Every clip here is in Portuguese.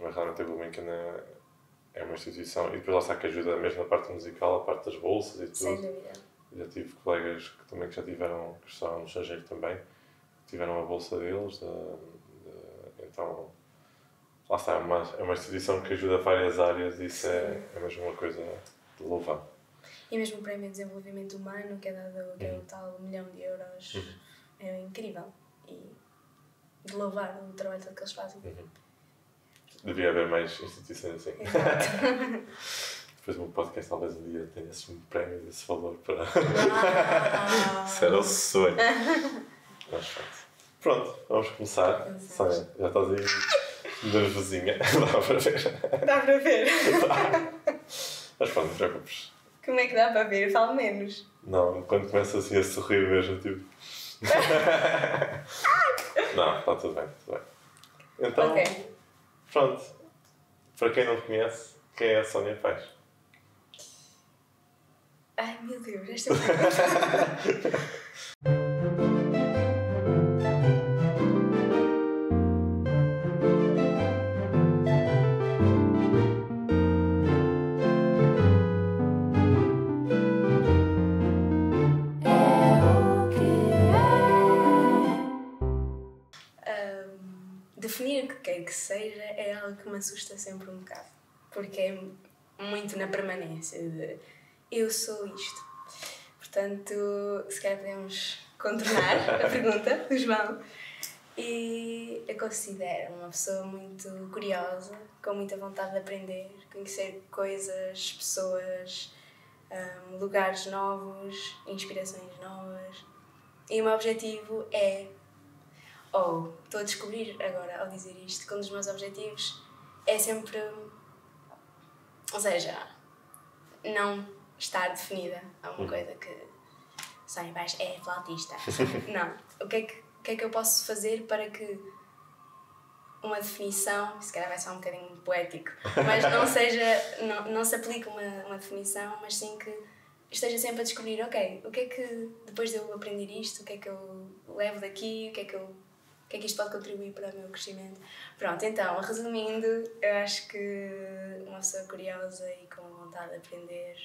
mas realmente a Gulbenkian é uma instituição, e depois lá está que ajuda mesmo na parte musical, a parte das bolsas e tudo. Sem dúvida. Já tive colegas que já tiveram, que estavam no estrangeiro também, tiveram a bolsa deles, então lá está, é uma instituição que ajuda várias áreas e isso é mesmo uma coisa de louvar. E mesmo o Prémio de Desenvolvimento Humano, que é dado, que é o tal €1 milhão, é incrível e de louvar o trabalho todo que eles fazem. Devia haver mais instituições assim. Exato. Depois do meu podcast talvez um dia tenha esse prémio desse valor para... Uau. Isso era o sonho. Mas pronto, vamos começar. Sónia, já estás aí nervosinha. Dá para ver. Dá para ver. Mas pronto, não te preocupes. Como é que dá para ver? Eu falo menos. Não, quando começa assim a sorrir mesmo, tipo... Não, está tudo bem, tudo bem. Então, Ok. pronto. Para quem não conhece, quem é a Sónia Pais? Ai meu Deus, esta pergunta. Definir o que quer que seja é algo que me assusta sempre um bocado, porque é muito na permanência de eu sou isto. Portanto, se calhar podemos contornar a pergunta do João. E eu considero uma pessoa muito curiosa, com muita vontade de aprender, conhecer coisas, pessoas, lugares novos, inspirações novas. E o meu objetivo é, estou a descobrir agora ao dizer isto, que um dos meus objetivos é sempre, ou seja, não estar definida a uma coisa que Sónia Pais é flautista. Não. O que é que eu posso fazer para que uma definição, se calhar vai ser um bocadinho poético, mas não seja, não se aplique uma definição, mas sim que esteja sempre a descobrir, ok, o que é que depois de eu aprender isto, o que é que eu levo daqui, o que é que isto pode contribuir para o meu crescimento. Pronto, então, resumindo, eu acho que uma pessoa curiosa e com vontade de aprender,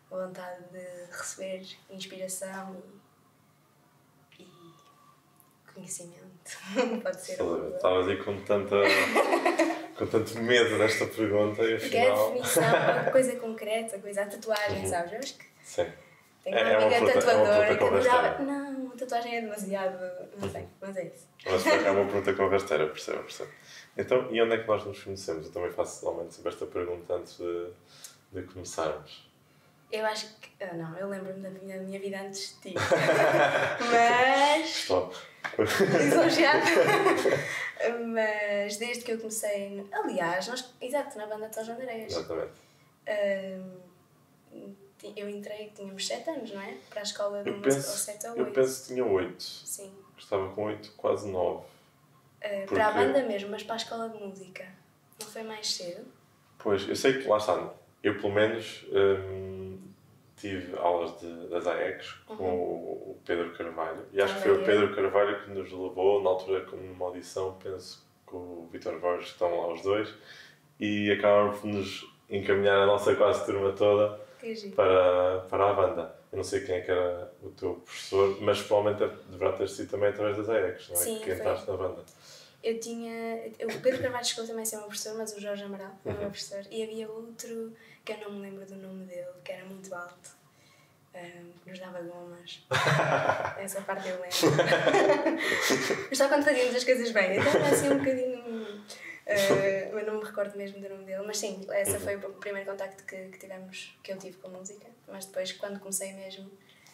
vontade de receber inspiração e conhecimento, pode ser Estavas aí com tanto medo desta pergunta e afinal... Porque é a definição, uma coisa concreta, a tatuagem, sabes? Eu acho que sim. tenho uma amiga tatuadora que adorava... Não, Não, a tatuagem é demasiado... Não sei, mas é isso. mas é uma pergunta conversadeira, percebo. Então, e onde é que nós nos conhecemos? Eu também faço normalmente sempre esta pergunta antes de começarmos. Eu acho que... não, eu lembro-me da minha vida antes de ti. Mas... Stop. Lisonjeada. Mas desde que eu comecei... Aliás, exato, na banda Tos Andreias. Exatamente. Eu entrei, tínhamos 7 anos, não é? Para a escola de música, ou 7 ou 8. Eu penso que tinha 8. Sim. Estava com 8, quase 9. Para a banda mesmo, mas para a escola de música. Não foi mais cedo? Pois, eu sei que lá está. Eu, pelo menos, tive aulas das AECs com o Pedro Carvalho. E acho que foi o Pedro Carvalho que nos levou, na altura, como numa audição, penso, com o Vítor Borges, que estão lá os dois, e acabaram por nos encaminhar a nossa quase turma toda para a banda. Eu não sei quem é que era o teu professor, mas provavelmente deverá ter sido também através das AECs, não é? Sim, que entraste na banda. Eu tinha... O Pedro Carvalho chegou também a ser meu professor, mas o Jorge Amaral era meu professor. E havia outro, que eu não me lembro do nome dele, que era muito alto, que nos dava gomas. Essa parte eu lembro. Mas só quando fazíamos as coisas bem. Então era assim um bocadinho... eu não me recordo mesmo do nome dele, mas sim, esse foi o primeiro contacto que eu tive com a música. Mas depois, quando comecei mesmo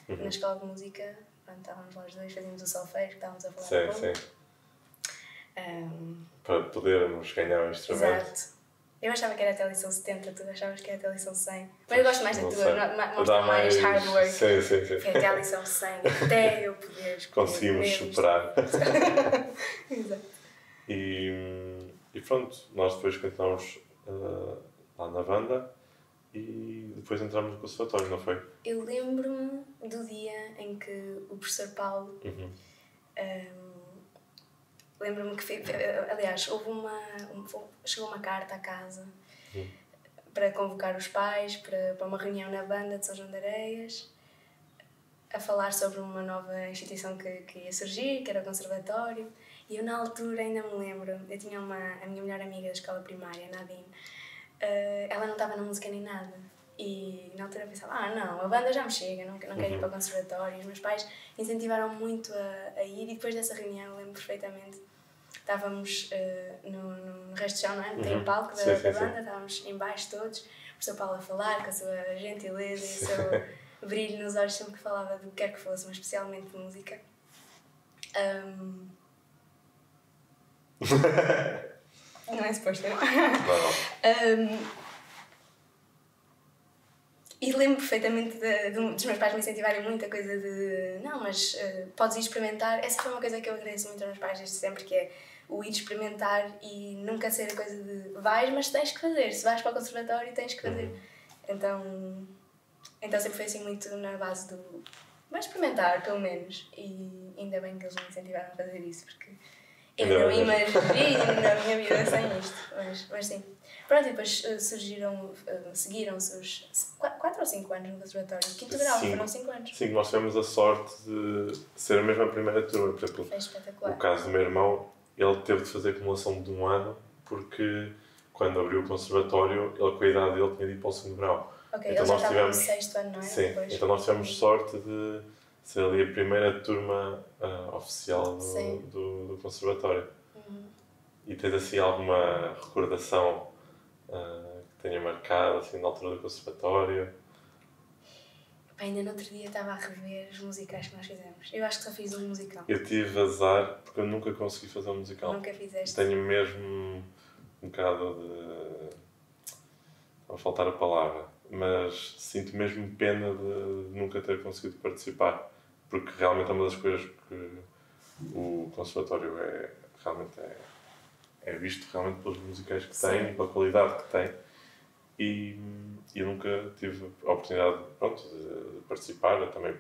na escola de música, quando estávamos lá os dois, fazíamos o solfeiro, que estávamos a falar sim. Para podermos ganhar o instrumento. Exato. Eu achava que era até a lição 70, tu achavas que era até a lição 100. Mas eu gosto mais da tua, mostra mais hard work. Sim. Foi até a lição 100, até eu poder... Conseguimos superar. Exato. E pronto, nós depois continuamos lá na banda e depois entramos no conservatório, não foi? Eu lembro-me do dia em que o professor Paulo Lembro-me que, aliás, chegou uma carta à casa para convocar os pais para uma reunião na banda de São João de Areias, a falar sobre uma nova instituição que ia surgir, que era o conservatório. E eu, na altura, ainda me lembro, eu tinha a minha melhor amiga da escola primária, a Nadine, ela não estava na música nem nada. E na altura eu pensava, não, a banda já me chega, não quero ir para o conservatório. Os meus pais incentivaram muito a ir, e depois dessa reunião, lembro perfeitamente, estávamos no resto do chão, não é? Tem o palco da banda, estávamos em baixo todos, o professor Paulo a falar com a sua gentileza e o seu brilho nos olhos sempre que falava do que quer que fosse, mas especialmente de música. Não é suposto, não? E lembro perfeitamente dos meus pais me incentivarem muito a coisa de não, mas podes ir experimentar. Essa foi uma coisa que eu agradeço muito aos meus pais desde sempre, que é o ir experimentar e nunca ser a coisa de vais, mas tens que fazer. Se vais para o conservatório, tens que fazer. Então sempre foi assim muito na base do vais experimentar, pelo menos. E ainda bem que eles me incentivaram a fazer isso, porque eu não imagino na minha vida sem isto. Mas sim. Pronto, e depois seguiram-se os 4 ou 5 anos no conservatório. Quinto grau, foram 5 anos. Sim, nós tivemos a sorte de ser a mesma primeira turma. Por exemplo, foi espetacular. O caso do meu irmão, ele teve de fazer acumulação de 1 ano, porque quando abriu o conservatório, ele, com a idade dele, tinha de ir para o segundo grau. Ok, então ele já estava no 6º ano, não é? Sim, depois. Então nós tivemos sorte de ser ali a primeira turma oficial do conservatório. E tens assim alguma recordação que tenha marcado assim, na altura do conservatório? Ainda no outro dia estava a rever os musicais que nós fizemos. Eu acho que só fiz um musical. Eu tive azar porque eu nunca consegui fazer um musical. Nunca fizeste? Tenho mesmo um bocado de... Não vai faltar a palavra, mas sinto mesmo pena de nunca ter conseguido participar, porque realmente é uma das coisas que o conservatório realmente é visto realmente pelos musicais que tem, pela qualidade que tem, e eu nunca tive a oportunidade de participar. Eu também,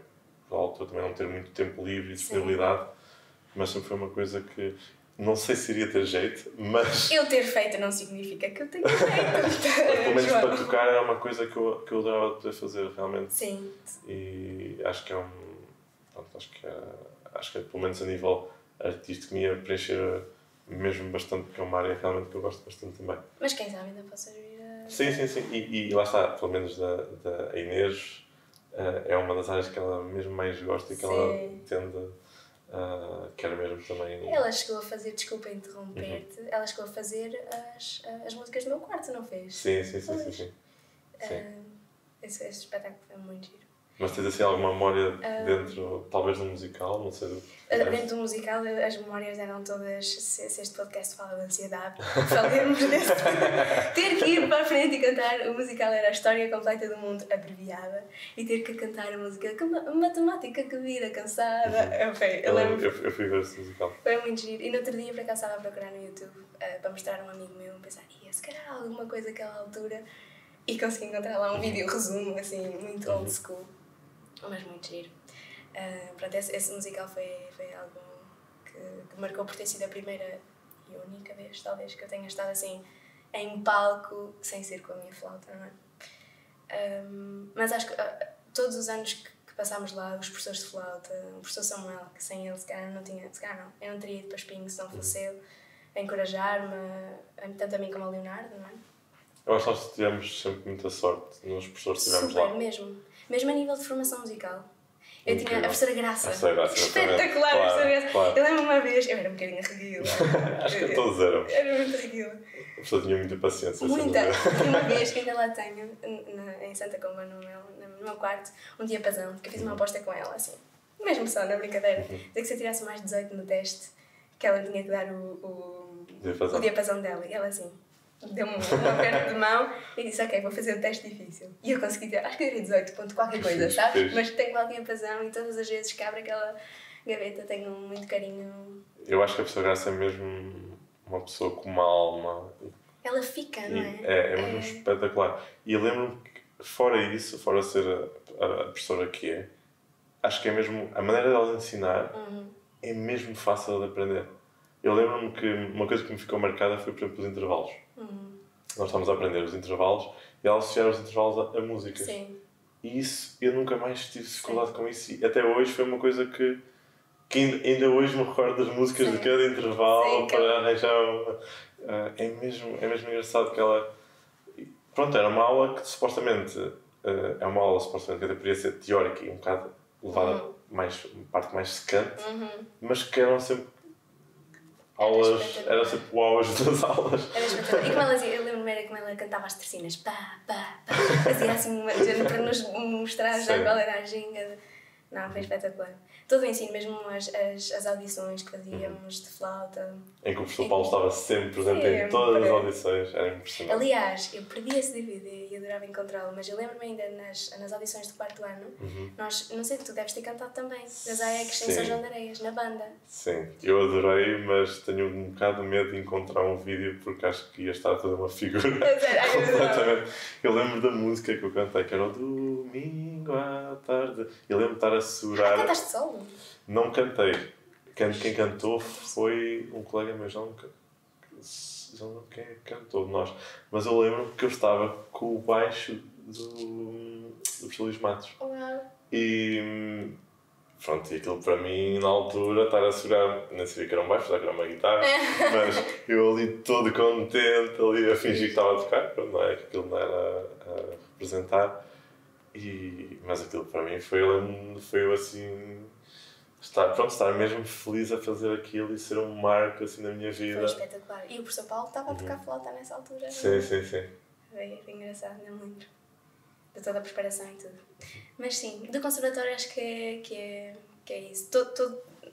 por altura, também não ter muito tempo livre e disponibilidade, mas sempre foi uma coisa que não sei se iria ter jeito, mas... Eu ter feito não significa que eu tenha feito. Pelo menos para tocar é uma coisa que eu adorava poder fazer, realmente. Sim. E acho que acho que é, pelo menos a nível artístico, me ia preencher mesmo bastante, porque é uma área realmente que eu gosto bastante também. Mas quem sabe ainda possas vir a... Sim. E lá está, pelo menos da Inês, é uma das áreas que ela mesmo mais gosta e que ela tende... quero mesmo também... Ela chegou a fazer, desculpa interromper-te, ela chegou a fazer as músicas do meu quarto, não fez? Sim. Esse espetáculo foi muito giro. Mas tens assim alguma memória dentro, talvez do musical, não sei... Dentro do musical, as memórias eram todas, se este podcast fala de ansiedade, falemos desse. Ter que ir para a frente e cantar o musical era a história completa do mundo abreviada, e ter que cantar a música que matemática, que vida cansada. Eu fui ver esse musical. Foi muito giro. E no outro dia, por acaso, estava a procurar no YouTube para mostrar a um amigo meu, pensar, se calhar há alguma coisa daquela altura, e consegui encontrar lá um vídeo resumo, assim, muito old school, mas muito giro. Pronto, esse musical foi algo que marcou por ter sido a primeira e única vez, talvez, que eu tenha estado assim em palco sem ser com a minha flauta, não é? Mas acho que todos os anos que passámos lá, os professores de flauta, o professor Samuel, que sem ele eu não teria ido para Espinho se não fosse ele, a encorajar-me, tanto a mim como a Leonardo, não é? Eu acho que nós tivemos sempre muita sorte nos professores que tivemos lá. Super, mesmo a nível de formação musical. Eu tinha a professora Graça. Espetacular, a professora Graça. Claro. Eu lembro uma vez, eu era um bocadinho reguila. Acho que todos eram. Era muito reguila. A professora tinha muita paciência. Muita. E uma vez que ainda lá tenho, em Santa Comba, no meu quarto, um diapasão, que eu fiz uma aposta com ela, assim, mesmo só na brincadeira, dizer que se eu tirasse mais 18 no teste, que ela tinha que dar o diapasão dela. E ela assim, deu-me um aperto de mão e disse, ok, vou fazer o teste difícil. E eu consegui ter, acho que eu tirei 18 ponto qualquer coisa, sabes? Mas tenho lá o diapasão e todas as vezes que abre aquela gaveta tenho muito carinho. Eu acho que a professora Graça é mesmo uma pessoa com uma alma. Ela fica, não é? É mesmo espetacular. E eu lembro-me que, fora isso, fora ser a professora que acho que é mesmo, a maneira dela ensinar é mesmo fácil de aprender. Eu lembro-me que uma coisa que me ficou marcada foi, por exemplo, os intervalos. Nós estávamos a aprender os intervalos e ela associava os intervalos a músicas. Sim. E isso, eu nunca mais tive dificuldade com isso. E até hoje foi uma coisa que ainda hoje me recordo das músicas Sim. de cada intervalo Sim, para arranjar. É mesmo engraçado que ela. Pronto, era uma aula que supostamente. É uma aula supostamente que até podia ser teórica e um bocado levada mais, uma parte mais secante, mas que eram sempre aulas. Era sempre o auge das aulas. Era espetacular. E como ela dizia, eu lembro-me era como ela cantava as tercinas, pá, pá, pá, fazia assim uma para nos mostrar já qual era a ginga. Não, foi espetacular. Todo o ensino, mesmo as audições que fazíamos de flauta. Em que o professor Paulo estava sempre presente em todas as audições, era impressionante. Aliás, eu perdi esse DVD e adorava encontrá-lo, mas eu lembro-me ainda nas audições do quarto ano, nós, não sei se tu deves ter cantado também, das AECs em São João de Areias, na banda. Sim, eu adorei, mas tenho um bocado de medo de encontrar um vídeo porque acho que ia estar toda uma figura. Completamente. Eu lembro da música que eu cantei, que era o Domingo à tarde. Eu lembro de estar a segurar. Cantaste solo? Não cantei. Quem cantou foi um colega meu, já não lembro quem cantou de nós. Mas eu lembro que eu estava com o baixo do Luís Matos. E pronto, e aquilo para mim, na altura, estar a segurar, nem sabia que era um baixo, já que era uma guitarra, mas eu ali todo contente, ali a fingir que estava a tocar, não é? Que aquilo não era a representar. Mas aquilo para mim foi eu assim, estar mesmo feliz a fazer aquilo e ser um marco assim na minha vida. Foi espetacular. E o professor Paulo estava a tocar flauta nessa altura. Sim. Foi engraçado, não me lembro. De toda a preparação e tudo. Mas sim, do conservatório acho que é isso.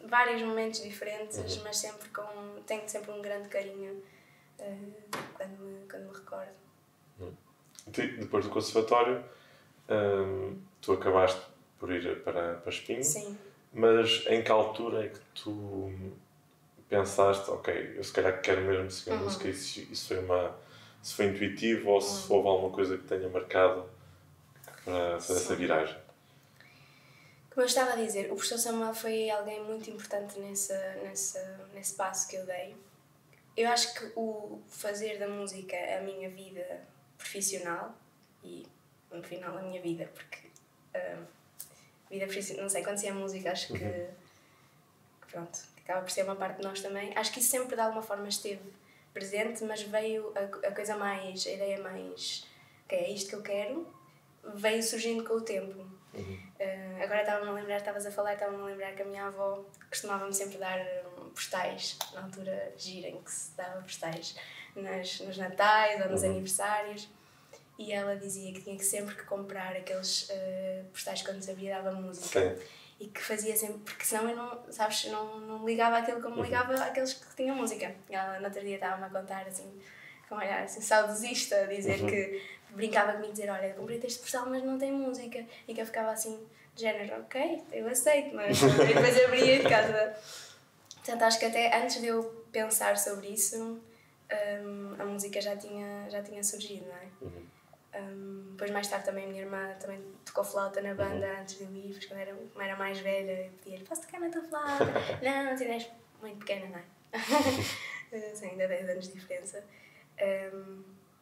Vários momentos diferentes, mas sempre tenho sempre um grande carinho quando me recordo. Depois do conservatório, tu acabaste por ir para Espinho. Sim. Mas em que altura é que tu pensaste, ok, eu se calhar quero mesmo seguir música, se foi intuitivo ou se houve alguma coisa que tenha marcado para fazer essa viragem? Como eu estava a dizer, o professor Samuel foi alguém muito importante nesse passo que eu dei. Eu acho que o fazer da música a minha vida profissional e, no final, a minha vida, porque vida profissional, não sei, quando se é música, acho que pronto, acaba por ser uma parte de nós também. Acho que isso sempre de alguma forma esteve presente, mas veio a ideia mais, ok, é isto que eu quero, veio surgindo com o tempo. Agora estavas a falar, estava-me a lembrar que a minha avó costumava-me sempre dar postais, na altura gira em que se dava postais, nos natais ou nos aniversários. E ela dizia que tinha que sempre que comprar aqueles postais quando sabia dava música. Sim. E que fazia sempre, porque senão eu não ligava aquilo como ligava àqueles que tinham música. E ela no outro dia estava-me a contar assim, com um olhar assim, saudosista, a dizer que brincava comigo, dizer, olha, comprei este postal mas não tem música. E que eu ficava assim, de género, ok, eu aceito, mas depois abria de casa. Portanto, acho que até antes de eu pensar sobre isso, a música já tinha surgido, não é? Depois mais tarde também a minha irmã também tocou flauta na banda antes de eu ir, porque como era mais velha eu pedia-lhe, posso tocar na tua flauta? Não, tu és muito pequena, não é? Sim, ainda 10 anos de diferença.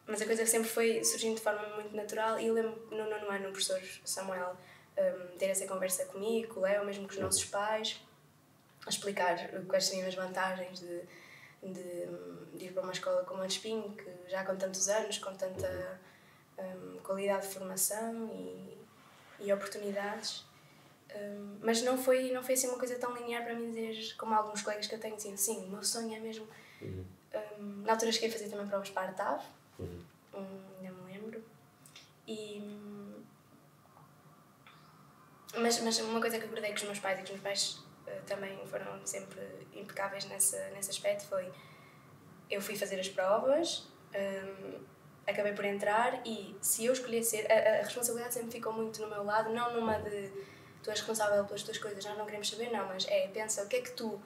Mas a coisa sempre foi surgindo de forma muito natural e eu lembro no nono ano o professor Samuel ter essa conversa comigo, com o Léo, mesmo com os nossos pais, a explicar quais seriam as vantagens de ir para uma escola como a de Espinho, que já com tantos anos, com tanta qualidade de formação e oportunidades, mas não foi assim uma coisa tão linear para mim dizer, como alguns colegas que eu tenho, assim, sim, o meu sonho é mesmo. Na altura cheguei a fazer também provas para a TAV, ainda me lembro, mas uma coisa que acordei com os meus pais e que os meus pais também foram sempre impecáveis nesse aspecto foi, eu fui fazer as provas, acabei por entrar e se eu escolhesse a responsabilidade sempre ficou muito no meu lado, não numa de tu és responsável pelas tuas coisas, nós não queremos saber, não, mas pensa o que é que tu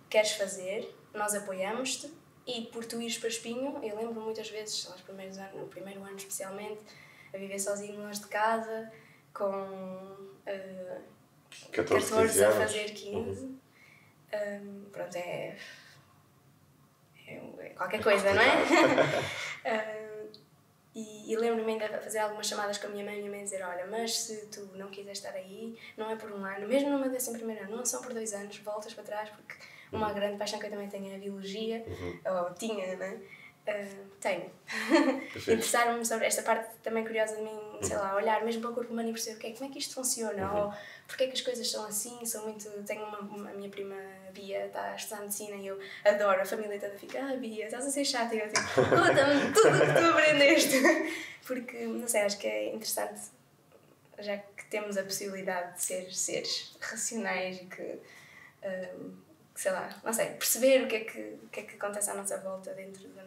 queres fazer, nós apoiamos-te e por tu ires para Espinho, eu lembro muitas vezes, no primeiro ano especialmente, a viver sozinho longe de casa, com 14 a fazer 15, pronto, qualquer coisa, não é? E lembro-me ainda de fazer algumas chamadas com a minha mãe dizer, olha, mas se tu não quiseres estar aí, não é por um ano, mesmo numa 11º ano, não são por 2 anos, voltas para trás, porque uma grande paixão que eu também tenho é a biologia, ou tinha, não é? Tenho. Interessar-me sobre esta parte também curiosa de mim, sei lá, olhar mesmo para o corpo humano e perceber como é que isto funciona, ou porque é que as coisas são assim, tenho a minha prima Bia, está a estudar medicina e eu adoro, a família toda fica, Bia, estás a ser chata, e eu tipo, conta-me tudo o que tu aprendeste, porque, não sei, acho que é interessante, já que temos a possibilidade de ser seres racionais e que sei lá, não sei, perceber o que é que acontece à nossa volta dentro da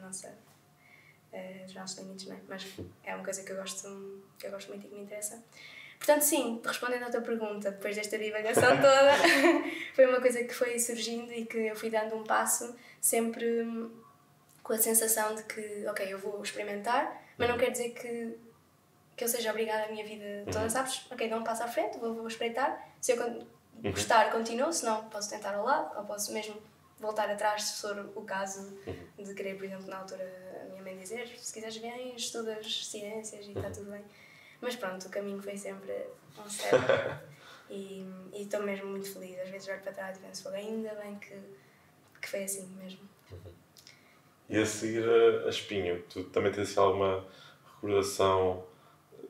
dos nossos limites, não é? Mas é uma coisa que eu gosto muito e que me interessa. Portanto, sim, respondendo à tua pergunta, depois desta divagação toda, foi uma coisa que foi surgindo e que eu fui dando um passo sempre com a sensação de que, ok, eu vou experimentar, mas não quer dizer que eu seja obrigada a minha vida toda, sabes? Ok, dou um passo à frente, vou espreitar, se eu gostar, continuo, se não, posso tentar ao lado, ou posso mesmo voltar atrás se for o caso de querer, por exemplo, na altura a minha mãe dizer, se quiseres bem, estudas ciências e está tudo bem. Mas pronto, o caminho foi sempre um certo e estou mesmo muito feliz. Às vezes olho para trás e penso, ainda bem que foi assim mesmo. E a seguir a Espinho, tu também tens alguma recordação,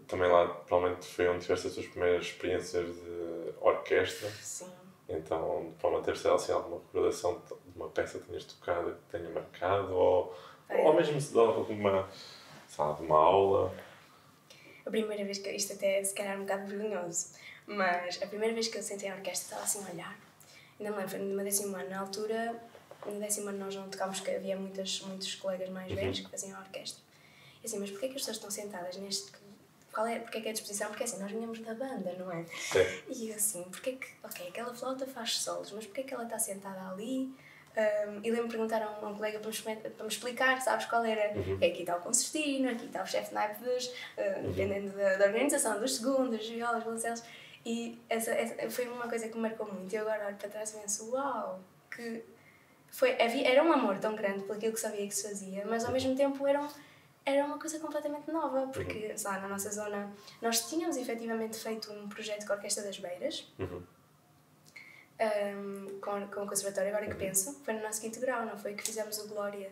também lá provavelmente foi onde tiveste as tuas primeiras experiências de orquestra? Sim. Então, provavelmente ter assim, alguma recordação de uma peça que tenhas tocado que tenha marcado, ou mesmo de alguma, sabe, de uma aula. A primeira vez que isto até é se calhar um bocado vergonhoso, mas a primeira vez que eu sentei a orquestra estava assim a olhar. Ainda me lembro, foi no meu 10º ano, na altura, no 10º ano nós não tocámos, porque havia muitos colegas mais velhos que faziam a orquestra. E assim, mas porquê que as pessoas estão sentadas neste... Porquê que é a disposição? Porque assim, nós vinhamos da banda, não é? Sim. E eu assim, porquê que... Ok, aquela flauta faz solos, mas porquê que ela está sentada ali? E lembro-me de perguntar a um colega para me explicar, sabes, qual era. Aqui está o concertino, aqui está o chefe de naipe dependendo da organização, dos segundos, violas, violoncelos. E essa foi uma coisa que me marcou muito. E eu agora olho para trás e penso, uau, que era um amor tão grande por aquilo que sabia que se fazia, mas ao mesmo tempo era uma coisa completamente nova, porque sei lá, na nossa zona nós tínhamos efetivamente feito um projeto com a Orquestra das Beiras. Com o conservatório, agora que penso, foi no nosso 5º grau, não foi? Que fizemos o Glória.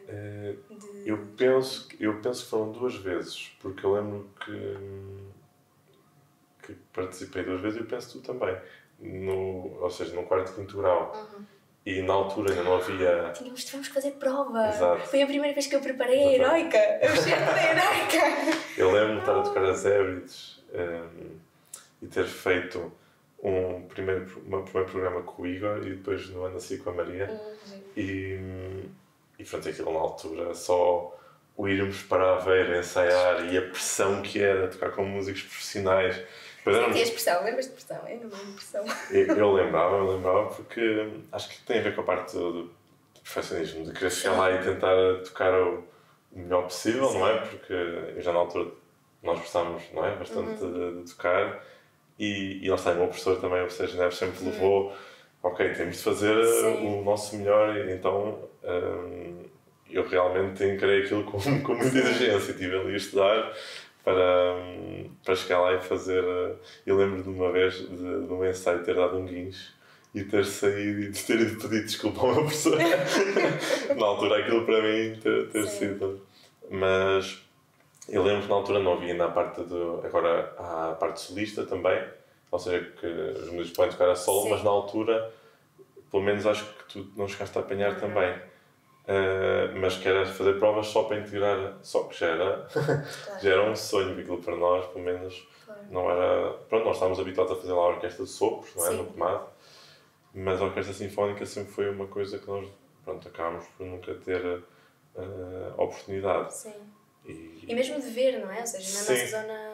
Eu penso que foram 2 vezes, porque eu lembro que participei 2 vezes e eu penso tu também, ou seja, no 4º e 5º grau. E na altura ainda não havia... Tivemos que fazer prova. Exato. Foi a primeira vez que eu preparei a Heroica. Eu cheguei da Heroica. Eu lembro-me de estar a tocar as Hébrides e ter feito um primeiro programa com o Igor e depois no ano a seguir com a Maria. E pronto, aquilo na altura, só o irmos para Aveiro ensaiar e a pressão que era tocar com músicos profissionais. Senti a expressão, lembras-te de expressão? Eu não lembro de expressão. Eu lembrava porque acho que tem a ver com a parte do perfeccionismo, de querer chegar lá e tentar tocar o melhor possível, não é? Porque eu já na altura nós gostávamos, não é? Bastante de tocar e lá está, o meu professor também, o Sérgio Neves, sempre levou, ok, temos de fazer o nosso melhor, então eu realmente encarei aquilo com muita exigência, estive ali a estudar para chegar lá e fazer. Eu lembro de uma vez de um ensaio ter dado um guincho e ter saído e de ter ido pedir desculpa ao meu professor. Na altura aquilo para mim ter sido. Mas eu lembro que na altura não havia na parte agora há a parte solista também, ou seja, que os músicos podem tocar a solo, mas na altura, pelo menos acho que tu não chegaste a apanhar também. Mas que era fazer provas só para integrar, só que já era um sonho, porque aquilo para nós, pelo menos, não era... Pronto, nós estávamos habituados a fazer lá a orquestra de sopros, não é? No Pomado, mas a orquestra sinfónica sempre foi uma coisa que nós, pronto, acabámos por nunca ter oportunidade. Sim. E mesmo de ver, não é? Ou seja, na nossa zona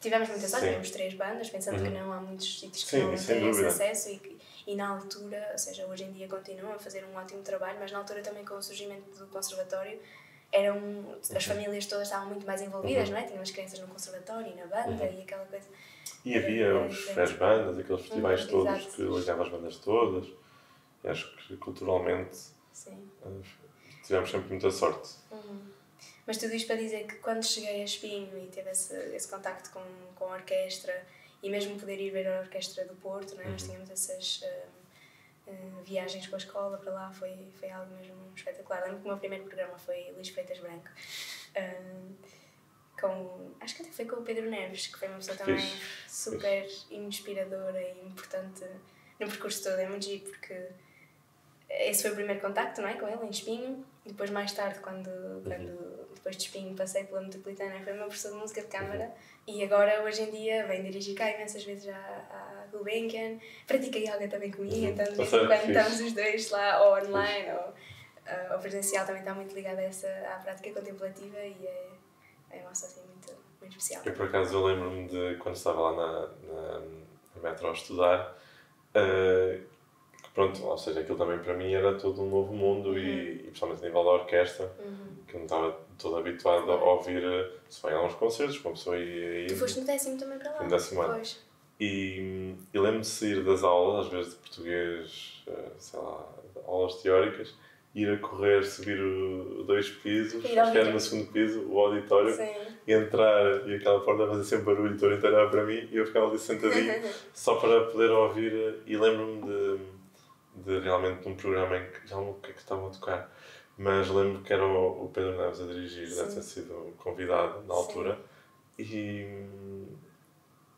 tivemos muita sorte, tivemos 3 bandas, pensando que não há muitos sítios que não têm esse acesso e na altura, ou seja, hoje em dia continuam a fazer um ótimo trabalho, mas na altura também com o surgimento do conservatório as famílias todas estavam muito mais envolvidas, não é? Tinham as crianças no conservatório e na banda e aquela coisa. E havia as bandas, aqueles festivais todos que ligavam as bandas todas, e acho que culturalmente tivemos sempre muita sorte. Mas tudo isto para dizer que quando cheguei a Espinho e teve esse contacto com a orquestra e mesmo poder ir ver a orquestra do Porto, não é? Nós tínhamos essas viagens com a escola para lá, foi algo mesmo espetacular. Lembro que o meu primeiro programa foi Luís Freitas Branco, acho que até foi com o Pedro Neves, que foi uma pessoa também super inspiradora e importante no percurso todo. É muito giro porque esse foi o primeiro contacto, não é, com ele em Espinho. E depois mais tarde, quando depois de Espinho passei pela Metropolitana, foi o meu professor de música de câmara. E agora, hoje em dia, vem dirigir cá imensas vezes à Gulbenkian. Pratica yoga também comigo, então de vez em quando estamos os dois lá, ou online, ou presencial, também está muito ligado à prática contemplativa e é uma associação muito, muito especial. Eu, por acaso, eu lembro-me de quando estava lá na Metro a estudar, pronto, ou seja, aquilo também para mim era todo um novo mundo e principalmente a nível da orquestra, que eu não estava todo habituado a ouvir, se bem, alguns concertos, como pessoa ia... Tu foste no 10º também para lá? No 10º ano. E lembro-me de sair das aulas, às vezes de português, sei lá, aulas teóricas, ir a correr, subir 2 pisos, acho que era no 2º piso, o auditório, e entrar e aquela porta a fazer sempre barulho, o inteiro olhava para mim e eu ficava ali sentadinho só para poder ouvir. E lembro-me de realmente de um programa em que já não lembro o que é que estavam a tocar, mas lembro que era o Pedro Neves a dirigir, deve ter sido convidado na altura.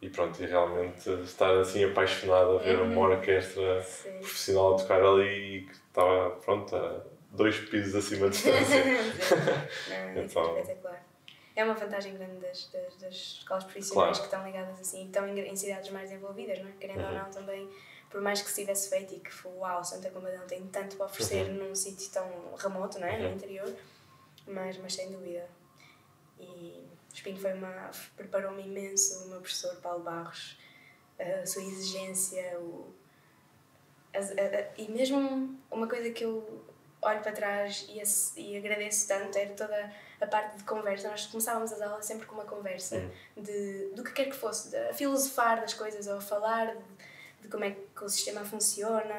E pronto, e realmente estar assim apaixonado a ver uma orquestra profissional a tocar ali e que estava, pronto, a 2 pisos acima de distância. Então, é espetacular. É uma vantagem grande das escolas profissionais que estão ligadas assim, que estão em cidades mais envolvidas, não é? Querendo ou não, também, por mais que se tivesse feito e que foi, uau, Santa Combadão tem tanto para oferecer num sítio tão remoto, não é? No interior, mas sem dúvida. E Espinho preparou-me imenso, o meu professor Paulo Barros, a sua exigência, e mesmo uma coisa que eu olho para trás e agradeço tanto era toda a parte de conversa. Nós começávamos as aulas sempre com uma conversa do que quer que fosse, a filosofar das coisas ou a falar de como é que o sistema funciona,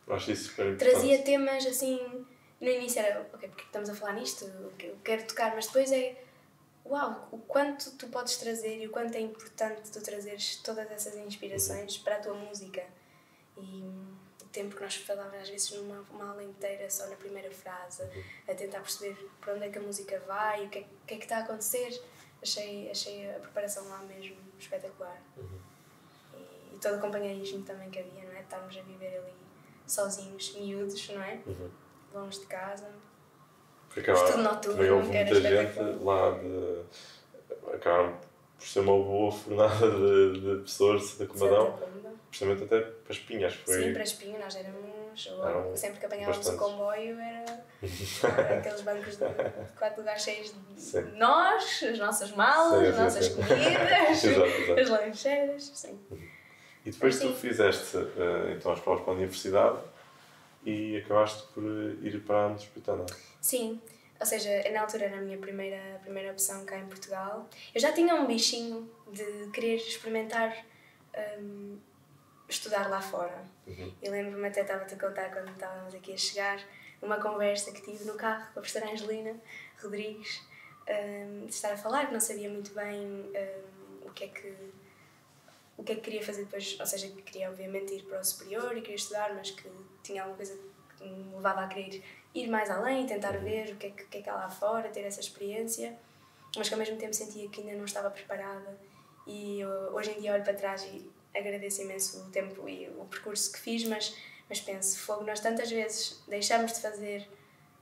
acho isso super importante. Trazia temas assim, no início era, ok, porque estamos a falar nisto, eu quero tocar, mas depois uau, o quanto tu podes trazer e o quanto é importante tu trazeres todas essas inspirações para a tua música. E o tempo que nós falávamos às vezes numa aula inteira só na primeira frase, a tentar perceber para onde é que a música vai, o que é que está a acontecer, achei a preparação lá mesmo espetacular. E todo o companheirismo também que havia, não é? Estarmos a viver ali sozinhos, miúdos, não é? Longe de casa. Estudo noturno, também houve muita gente lá acabaram por ser uma boa fornada de pessoas de Santa Combadão, precisamente até para Espinho, acho que foi. Sim, para Espinho nós sempre que apanhávamos o comboio era aqueles bancos de 4 lugares cheios de nós, as nossas malas, as nossas comidas, exato. as lancheiras, sim. E depois tu fizeste então as provas para a universidade e acabaste por ir para a Metropolitana. Sim, ou seja, na altura era a minha primeira opção cá em Portugal. Eu já tinha um bichinho de querer experimentar estudar lá fora. Eu lembro-me, até estava-te a contar quando estávamos aqui a chegar, uma conversa que tive no carro com a professora Angelina Rodrigues, de estar a falar, que não sabia muito bem o que é que queria fazer depois, ou seja, que queria obviamente ir para o superior e queria estudar, mas que tinha alguma coisa que me levava a querer ir mais além, tentar ver o que é que há lá fora, ter essa experiência, mas que ao mesmo tempo sentia que ainda não estava preparada. E hoje em dia olho para trás e agradeço imenso o tempo e o percurso que fiz, mas penso, fogo, nós tantas vezes deixamos de fazer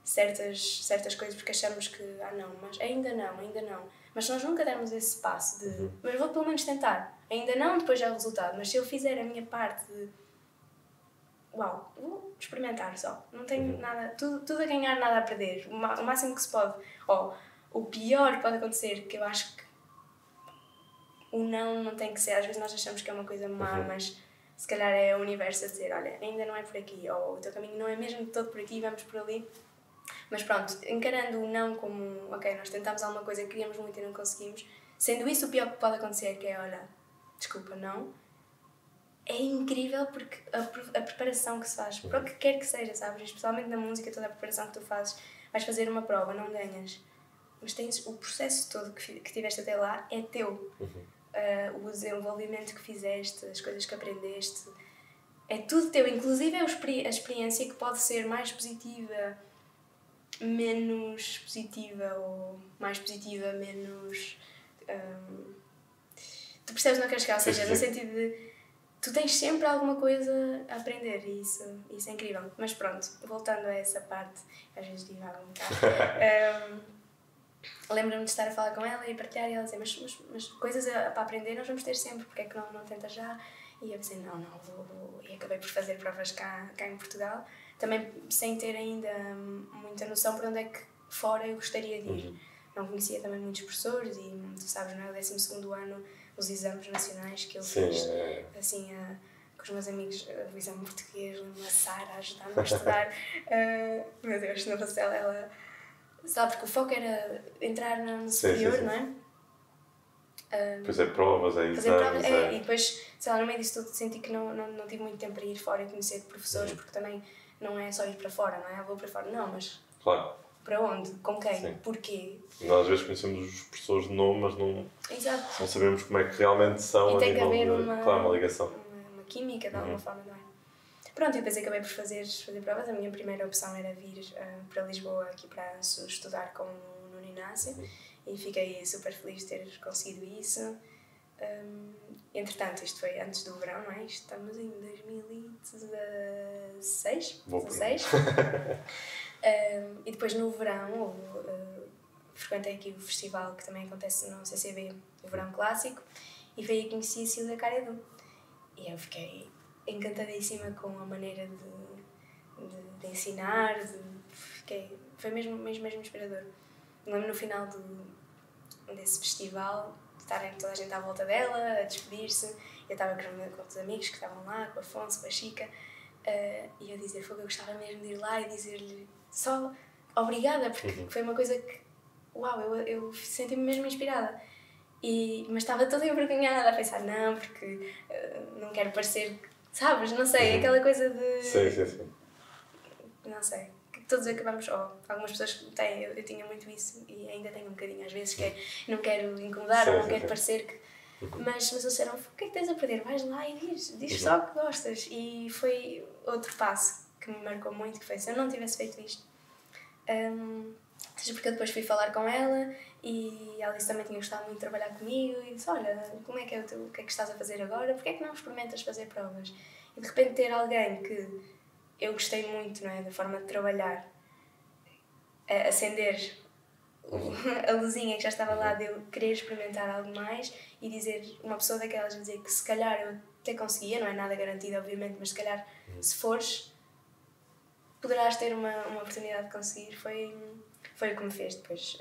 certas coisas porque achamos que, não, mas ainda não. Mas se nós nunca dermos esse passo de, mas vou pelo menos tentar, ainda não, depois já é o resultado, mas se eu fizer a minha parte de, uau, vou experimentar só, não tenho nada, tudo a ganhar, nada a perder, o máximo que se pode, o pior que pode acontecer, que eu acho que o não tem que ser, às vezes nós achamos que é uma coisa má, mas se calhar é o universo a dizer, olha, ainda não é por aqui, ou o teu caminho não é mesmo todo por aqui, vamos por ali. Mas pronto, encarando o não como, ok, nós tentámos alguma coisa que queríamos muito e não conseguimos, sendo isso o pior que pode acontecer, que é, olha, desculpa, não, é incrível porque a preparação que se faz, para o que quer que seja, sabes? Especialmente na música, toda a preparação que tu fazes, vais fazer uma prova, não ganhas. Mas tens o processo todo que tiveste até lá, é teu. O desenvolvimento que fizeste, as coisas que aprendeste, é tudo teu. Inclusive a experiência que pode ser mais positiva, menos positiva, ou mais positiva, menos... tu percebes onde eu quero chegar? Ou seja, no sentido de... Tu tens sempre alguma coisa a aprender e isso é incrível. Mas pronto, voltando a essa parte, às vezes divago um bocado. Lembro-me de estar a falar com ela e partilhar e ela dizer, mas coisas para aprender nós vamos ter sempre, porque é que não tentas já? E eu pensei, não, vou. E acabei por fazer provas cá em Portugal, também sem ter ainda muita noção para onde é que fora eu gostaria de ir. Não conhecia também muitos professores e tu sabes, não é? O 12º ano, os exames nacionais que eu fiz, assim, com os meus amigos, o exame português, a Sara a ajudar-me a estudar. Meu Deus, não fosse ela... Sabe, porque o foco era entrar no superior, não é? Depois é provas, é exames. E depois, sei lá, no meio disso tudo senti que não tive muito tempo para ir fora e conhecer professores, porque também não é só ir para fora, não é? Vou para fora, não, mas... Claro. Para onde? Com quem? Sim. Porquê? Nós às vezes conhecemos os professores de nome, mas não sabemos como é que realmente são a nível de... uma ligação. Uma química, de alguma forma, não é? Pronto, e depois acabei por fazer provas. A minha primeira opção era vir para Lisboa, aqui para estudar com o Nuno Inácio, e fiquei super feliz de ter conseguido isso. Entretanto, isto foi antes do verão, não é? Estamos em 2016. E depois no verão frequentei aqui o festival que também acontece no CCB, o Verão Clássico, e veio e conheci a Sílvia Caredo. E eu fiquei encantadíssima com a maneira de ensinar, foi mesmo inspirador. Lembro no final desse festival de estarem toda a gente à volta dela, a despedir-se, eu estava com os amigos que estavam lá, com o Afonso, com a Chica, e eu dizer, eu gostava mesmo de ir lá e dizer-lhe só obrigada, porque foi uma coisa que, uau, eu senti-me mesmo inspirada. Mas estava toda envergonhada a pensar, não, porque não quero parecer, sabes, não sei, aquela coisa de... Sim. Não sei, que todos acabamos, algumas pessoas têm, eu tinha muito isso e ainda tenho um bocadinho às vezes, que é, não quero incomodar ou não quero parecer que... Mas eles disseram, o que é que tens a perder? Vais lá e diz só que gostas. E foi outro passo que me marcou muito, que foi, se eu não tivesse feito isto... seja porque eu depois fui falar com ela e ela disse também tinha gostado muito de trabalhar comigo e disse, olha, como é que o que é que estás a fazer agora? Porquê é que não experimentas fazer provas? E de repente ter alguém que eu gostei muito, não é, da forma de trabalhar, acender a luzinha que já estava lá de eu querer experimentar algo mais e dizer, uma pessoa daquelas dizer que se calhar eu até conseguia, não é nada garantido obviamente, mas se calhar se fores poderás ter uma oportunidade de conseguir, foi o que me fez depois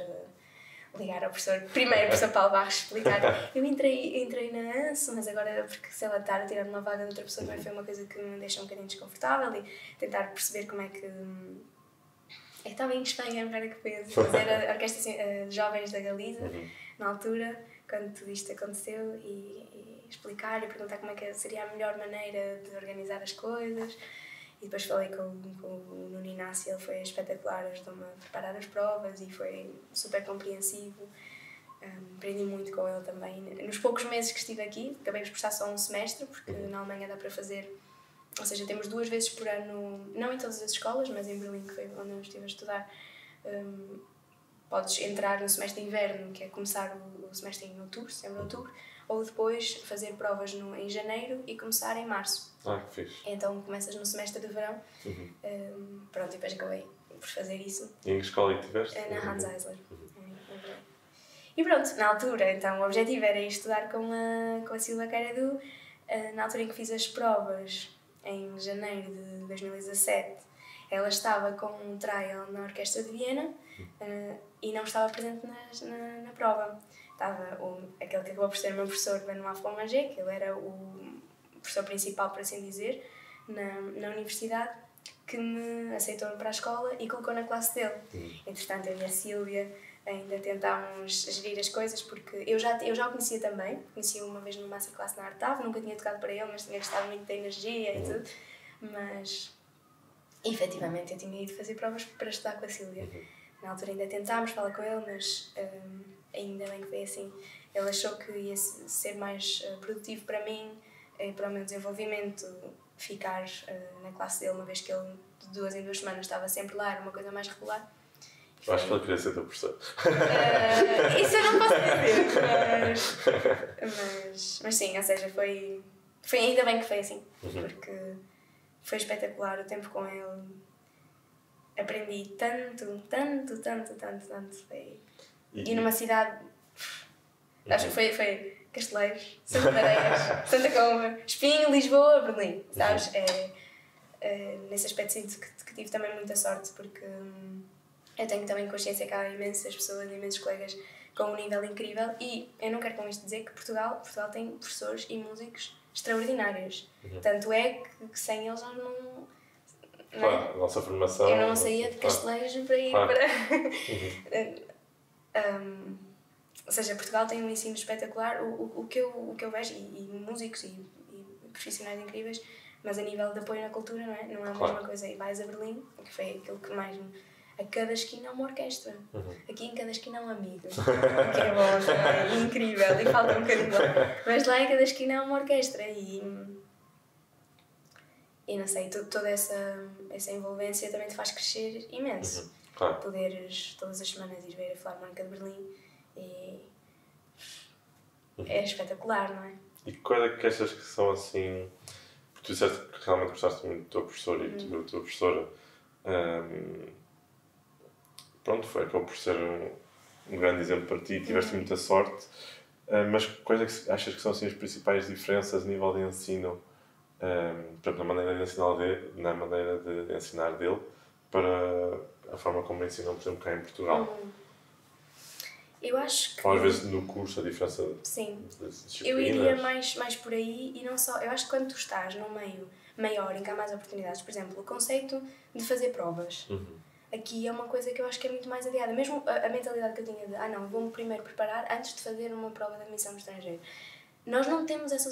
ligar ao professor, primeiro o professor Paulo Barros, explicar. Eu entrei na ANSO, mas agora, porque sei lá, estar a tirar uma vaga de outra pessoa também foi uma coisa que me deixou um bocadinho desconfortável e tentar perceber como é que... Eu estava em Espanha, era que foi fazer a Orquestra de Jovens da Galiza, na altura, quando tudo isto aconteceu, e explicar e perguntar como é que seria a melhor maneira de organizar as coisas. E depois falei com o Nuno Inácio, ele foi espetacular, ajudou-me a preparar as provas e foi super compreensivo. Aprendi muito com ele também. Nos poucos meses que estive aqui, acabei de cursar só um semestre, porque na Alemanha dá para fazer... Ou seja, temos 2 vezes por ano, não em todas as escolas, mas em Berlim, que foi onde eu estive a estudar, podes entrar no semestre de inverno, que é começar o semestre em outubro, setembro, outubro, ou depois fazer provas em janeiro e começar em março. Que fixe. Então começas no semestre de verão. Pronto, e depois acabei por fazer isso. E em que escola estiveste? Na Hans Eisler. E pronto, na altura, então o objetivo era ir estudar com a Sílvia Caredo. Na altura em que fiz as provas, em janeiro de 2017, ela estava com um trial na Orquestra de Viena e não estava presente na prova. Estava aquele que acabou por ser o meu professor, Benoît Fromager, que ele era o professor principal, por assim dizer, na universidade, que me aceitou para a escola e colocou na classe dele. Entretanto, eu e a Sílvia ainda tentámos gerir as coisas, porque eu já o conhecia também, conheci-o uma vez numa masterclass na Artav, nunca tinha tocado para ele, mas tinha gostado muito da energia e tudo, mas efetivamente eu tinha ido fazer provas para estudar com a Sílvia. Na altura ainda tentámos falar com ele, mas ainda bem que foi assim. Ele achou que ia ser mais produtivo para mim, para o meu desenvolvimento, ficar na classe dele, uma vez que ele de 2 em 2 semanas estava sempre lá, era uma coisa mais regular. Eu acho que ele queria ser teu professor. Isso eu não posso dizer, mas sim, ou seja, foi ainda bem que foi assim, porque foi espetacular o tempo com ele. Aprendi tanto. E numa cidade. Acho que foi Casteleiros, Santa Areias, Santa Comba, Espinho, Lisboa, Berlim, sabes? Nesse aspecto sinto que tive também muita sorte, porque eu tenho também consciência que há imensas pessoas, imensos colegas com um nível incrível, e eu não quero com isto dizer que Portugal tem professores e músicos extraordinários. Tanto é que sem eles nós não. Claro, a nossa formação. Eu não saía de Casteleiros para ir para. Ou seja, Portugal tem um ensino espetacular, o que eu vejo, e músicos e profissionais incríveis, mas a nível de apoio na cultura, não é? Não é a mesma coisa. E vais a Berlim, que foi aquilo que mais. A cada esquina há uma orquestra. Aqui em cada esquina há um amigo. Que é bom também, incrível, e falta um bocadinho lá. Mas lá em cada esquina há uma orquestra e não sei, toda essa envolvência também te faz crescer imenso. Claro. Poderes todas as semanas ir ver a Filarmónica de Berlim é espetacular, não é? E quais é que achas que são assim... Porque tu disseste que realmente gostaste muito do teu professor e da tua professora. Pronto, acabou por ser um grande exemplo para ti, tiveste muita sorte. Mas quais é que achas que são assim, as principais diferenças a nível de ensino, na maneira de ensinar dele para a forma como ensinam, por exemplo, cá em Portugal? Eu acho que... Ou às vezes no curso a diferença de disciplinas? Eu iria mais por aí, e não só... Eu acho que quando tu estás num meio maior em que há mais oportunidades, por exemplo, o conceito de fazer provas, aqui é uma coisa que eu acho que é muito mais adiada. Mesmo a mentalidade que eu tinha de não, vou-me primeiro preparar antes de fazer uma prova de admissão no estrangeiro. Nós não temos as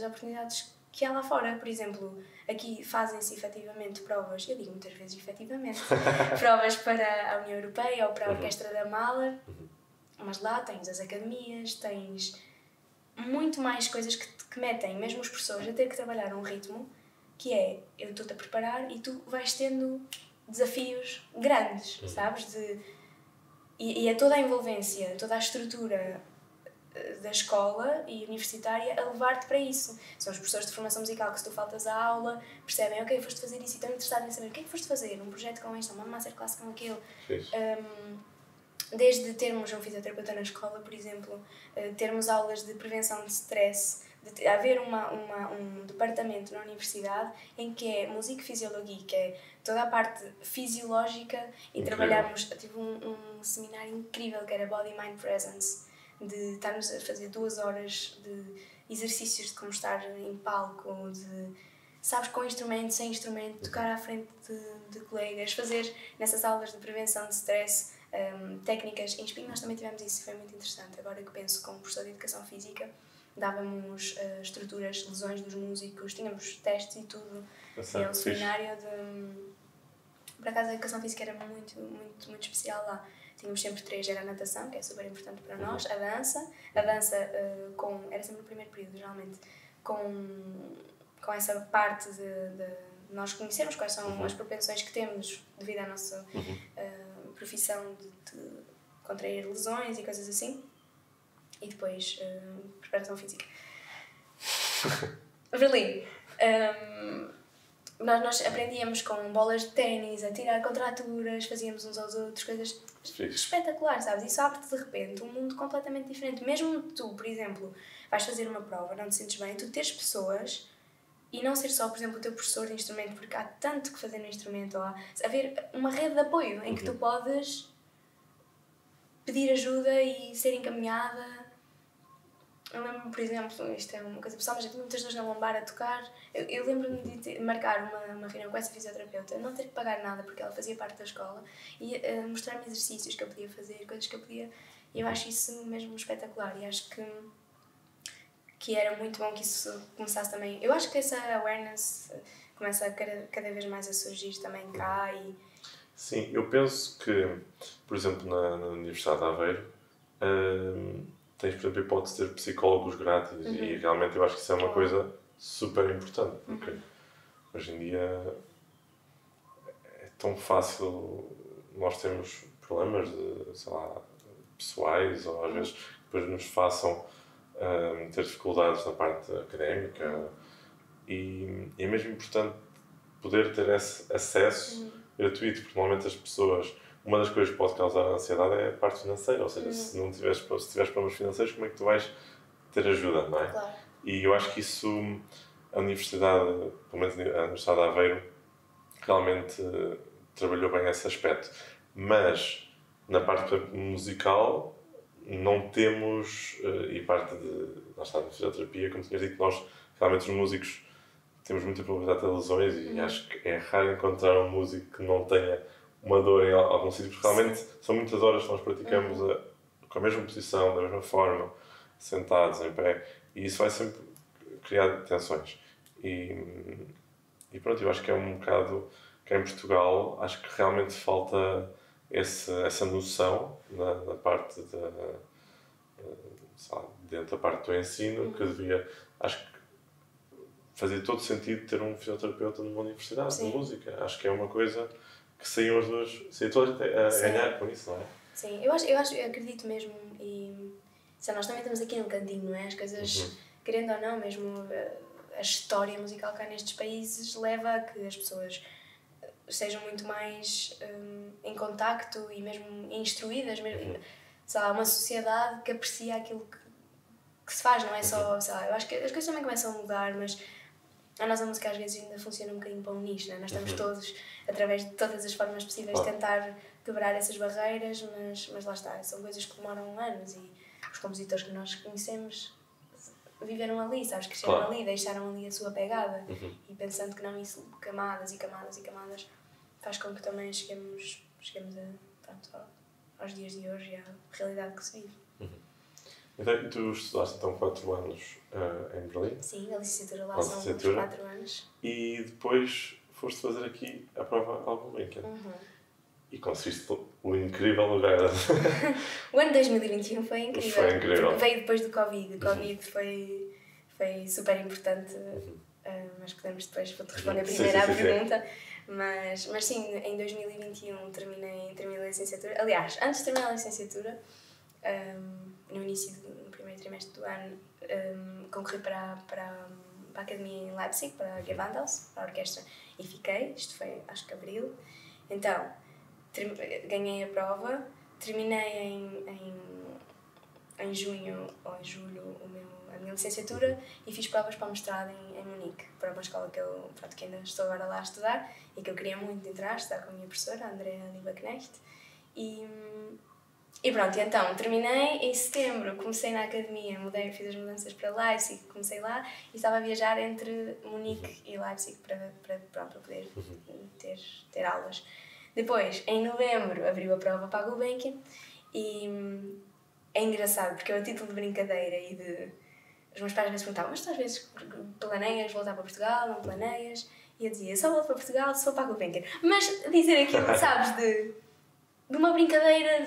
oportunidades que há lá fora. Por exemplo, aqui fazem-se efetivamente provas, eu digo muitas vezes efetivamente, provas para a União Europeia ou para a Orquestra da Mahler, mas lá tens as academias, tens muito mais coisas que metem mesmo os professores a ter que trabalhar um ritmo que é, eu estou-te a preparar e tu vais tendo desafios grandes, sabes? E é toda a envolvência, toda a estrutura da escola e universitária a levar-te para isso. São os professores de formação musical que, se tu faltas à aula, percebem, ok, foste fazer isso e estão interessados em saber o que é que foste fazer, um projeto com isto, uma masterclass com aquilo. Desde termos um fisioterapeuta na escola, por exemplo, termos aulas de prevenção de stress, de haver um departamento na universidade em que é musicofisiologia, que é toda a parte fisiológica, e trabalharmos, tive um seminário incrível que era Body Mind Presence, de estarmos a fazer 2 horas de exercícios de como estar em palco, sabes, com instrumento, sem instrumento, tocar à frente de colegas, fazer nessas aulas de prevenção de stress, técnicas. Em Espinho nós também tivemos isso, foi muito interessante. Agora que penso, como professor de Educação Física, dávamos estruturas, lesões dos músicos, tínhamos testes e tudo. É um seminário de... Por acaso a Educação Física era muito, muito, muito especial lá. Tínhamos sempre 3, era a natação, que é super importante para nós, a dança era sempre no primeiro período, geralmente, com essa parte de nós conhecermos quais são as propensões que temos devido à nossa profissão de contrair lesões e coisas assim, e depois preparação física. Berlim. Nós aprendíamos com bolas de ténis, a tirar contraturas, fazíamos uns aos outros, coisas espetaculares, sabes? Isso abre-te de repente um mundo completamente diferente. Mesmo tu, por exemplo, vais fazer uma prova, não te sentes bem, tu teres pessoas e não ser só, por exemplo, o teu professor de instrumento, porque há tanto que fazer no instrumento, ou haver uma rede de apoio em que tu podes pedir ajuda e ser encaminhada. Eu lembro-me, por exemplo, isto é uma coisa pessoal, mas eu tinha muitas dores na lombar a tocar. Eu lembro-me de marcar uma reunião com essa fisioterapeuta, não ter que pagar nada porque ela fazia parte da escola e mostrar-me exercícios que eu podia fazer, coisas que eu podia. E eu acho isso mesmo espetacular e acho que era muito bom que isso começasse também. Eu acho que essa awareness começa cada vez mais a surgir também cá e... Sim, eu penso que, por exemplo, na Universidade de Aveiro, tens, por exemplo, a hipótese de ter psicólogos grátis e realmente eu acho que isso é uma coisa super importante, porque hoje em dia é tão fácil nós termos problemas de, sei lá, pessoais ou às vezes depois nos façam ter dificuldades na parte académica e é mesmo importante poder ter esse acesso gratuito, porque normalmente as pessoas, uma das coisas que pode causar ansiedade é a parte financeira, ou seja, se tiveres problemas financeiros, como é que tu vais ter ajuda, não é? Claro. E eu acho que isso, a Universidade, pelo menos a Universidade de Aveiro, realmente trabalhou bem esse aspecto. Mas, na parte musical, não temos, e parte nós estamos na fisioterapia, como tinhas dito, nós, realmente os músicos, temos muita probabilidade de ter lesões e acho que é raro encontrar um músico que não tenha uma dor em algum sítio, porque realmente são muitas horas que nós praticamos com a mesma posição, da mesma forma, sentados, em pé, e isso vai sempre criar tensões. E pronto, eu acho que é um bocado que em Portugal, acho que realmente falta essa noção na parte dentro da parte do ensino, que devia, acho que fazia todo sentido ter um fisioterapeuta numa universidade de música. Acho que é uma coisa que saíam as duas, saíam todas a ganhar com isso, não é? Sim, eu acredito mesmo e nós também estamos aqui num cantinho, não é? As coisas, querendo ou não, mesmo a história musical cá nestes países leva a que as pessoas sejam muito mais em contacto e mesmo instruídas, mesmo, sei lá, uma sociedade que aprecia aquilo que se faz, não é só, sei lá, eu acho que as coisas também começam a mudar, mas a nossa música às vezes ainda funciona um bocadinho para um nicho, não é? Nós estamos todos, através de todas as formas possíveis, tentar quebrar essas barreiras, mas lá está, são coisas que demoram anos e os compositores que nós conhecemos viveram ali, sabes, cresceram ali, deixaram ali a sua pegada e pensando que não, isso camadas e camadas e camadas faz com que também cheguemos aos dias de hoje e à realidade que se vive. Então, tu estudaste então 4 anos em Berlim? Sim, a licenciatura lá são uns 4 anos. E depois foste fazer aqui a prova Gulbenkian. E conseguiste o incrível lugar. O ano 2021 foi incrível. Foi incrível. Veio depois do Covid. O Covid foi super importante, mas podemos depois responder primeiro à pergunta. Mas sim, em 2021 terminei a licenciatura. Aliás, antes de terminar a licenciatura, no início do primeiro trimestre do ano, concorri para a academia em Leipzig, para a Gewandhaus, para a orquestra, e fiquei. Isto foi, acho que abril. Então, ganhei a prova, terminei em junho ou em julho a minha licenciatura e fiz provas para o mestrado em Munique, para uma escola que ainda estou agora lá a estudar e que eu queria muito entrar, estudar com a minha professora, a Andrea Liebknecht. E pronto, então terminei em setembro, comecei na academia, fiz as mudanças para Leipzig, comecei lá e estava a viajar entre Munique e Leipzig para poder ter aulas. Depois, em novembro, abriu a prova para a Gulbenkian e é engraçado porque é o título de brincadeira e os meus pais às vezes perguntavam, mas tu às vezes planeias voltar para Portugal, não planeias? E eu dizia, só volto para Portugal se for para a Gulbenkian. Mas dizer aquilo, sabes, de uma brincadeira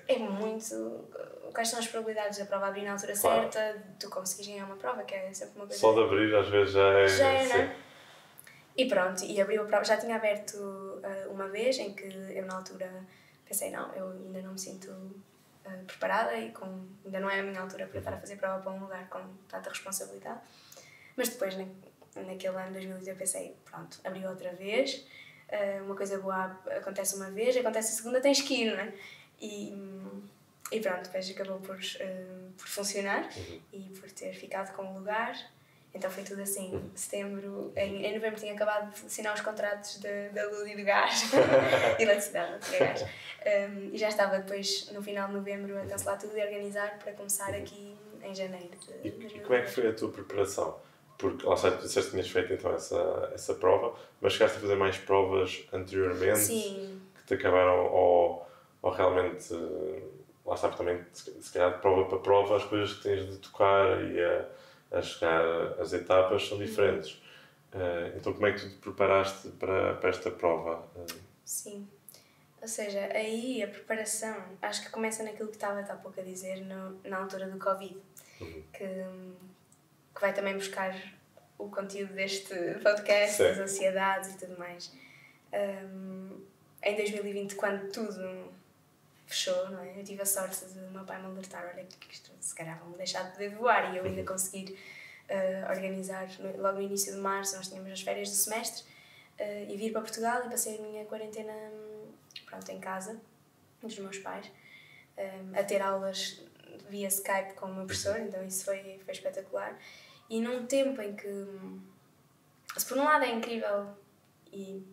é muito... Quais são as probabilidades da prova abrir na altura certa, tu conseguires ganhar uma prova, que é sempre uma coisa... Só de abrir às vezes já é... Já é, não é? E pronto, e abriu a prova. Já tinha aberto uma vez em que eu na altura pensei, não, eu ainda não me sinto preparada e ainda não é a minha altura para estar a fazer prova para um lugar com tanta responsabilidade. Mas depois, naquele ano de 2018, eu pensei, pronto, abriu outra vez, uma coisa boa acontece uma vez, acontece a segunda, tens que ir, não é? E pronto, depois acabou por funcionar e por ter ficado com o lugar. Então foi tudo assim, setembro, em novembro tinha acabado de assinar os contratos da luz e do gás, eletricidade, não tinha gás. E já estava depois, no final de novembro, a cancelar tudo e a organizar para começar aqui em janeiro de E 2022. como é que foi a tua preparação? Porque, lá sei, tu disseste que tinhas feito então essa prova, mas chegaste a fazer mais provas anteriormente? Sim. Que te acabaram, ou realmente, lá está, porque também, se calhar, de prova para prova, as coisas que tens de tocar e a chegar às etapas são diferentes. Então, como é que tu te preparaste para esta prova? Sim. Ou seja, aí a preparação, acho que começa naquilo que estava há pouco a dizer, na altura do Covid, que vai também buscar o conteúdo deste podcast, Sim. das ansiedades e tudo mais. Em 2020, quando tudo fechou, não é? Eu tive a sorte de o meu pai me alertar, olha que isto se calhar vão deixar de poder voar, e eu ainda conseguir organizar, logo no início de março, nós tínhamos as férias do semestre, e vir para Portugal e passei a minha quarentena em casa, dos meus pais, a ter aulas via Skype com o meu professor, então isso foi espetacular. E num tempo em que, se por um lado é incrível e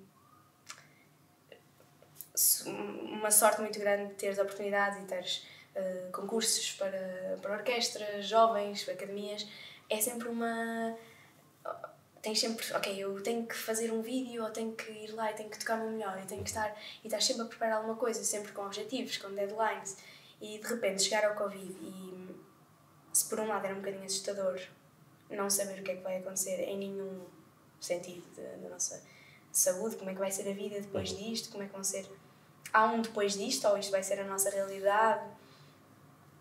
uma sorte muito grande teres oportunidades e teres concursos para orquestras, jovens, academias, é sempre uma... Tens sempre, ok, eu tenho que fazer um vídeo, ou tenho que ir lá e tenho que tocar no melhor, e tenho que estar... E estás sempre a preparar alguma coisa, sempre com objetivos, com deadlines, e de repente chegar ao Covid e, se por um lado era um bocadinho assustador não saber o que é que vai acontecer em nenhum sentido da nossa saúde, como é que vai ser a vida depois disto, como é que vão ser... Há um depois disto, ou isto vai ser a nossa realidade?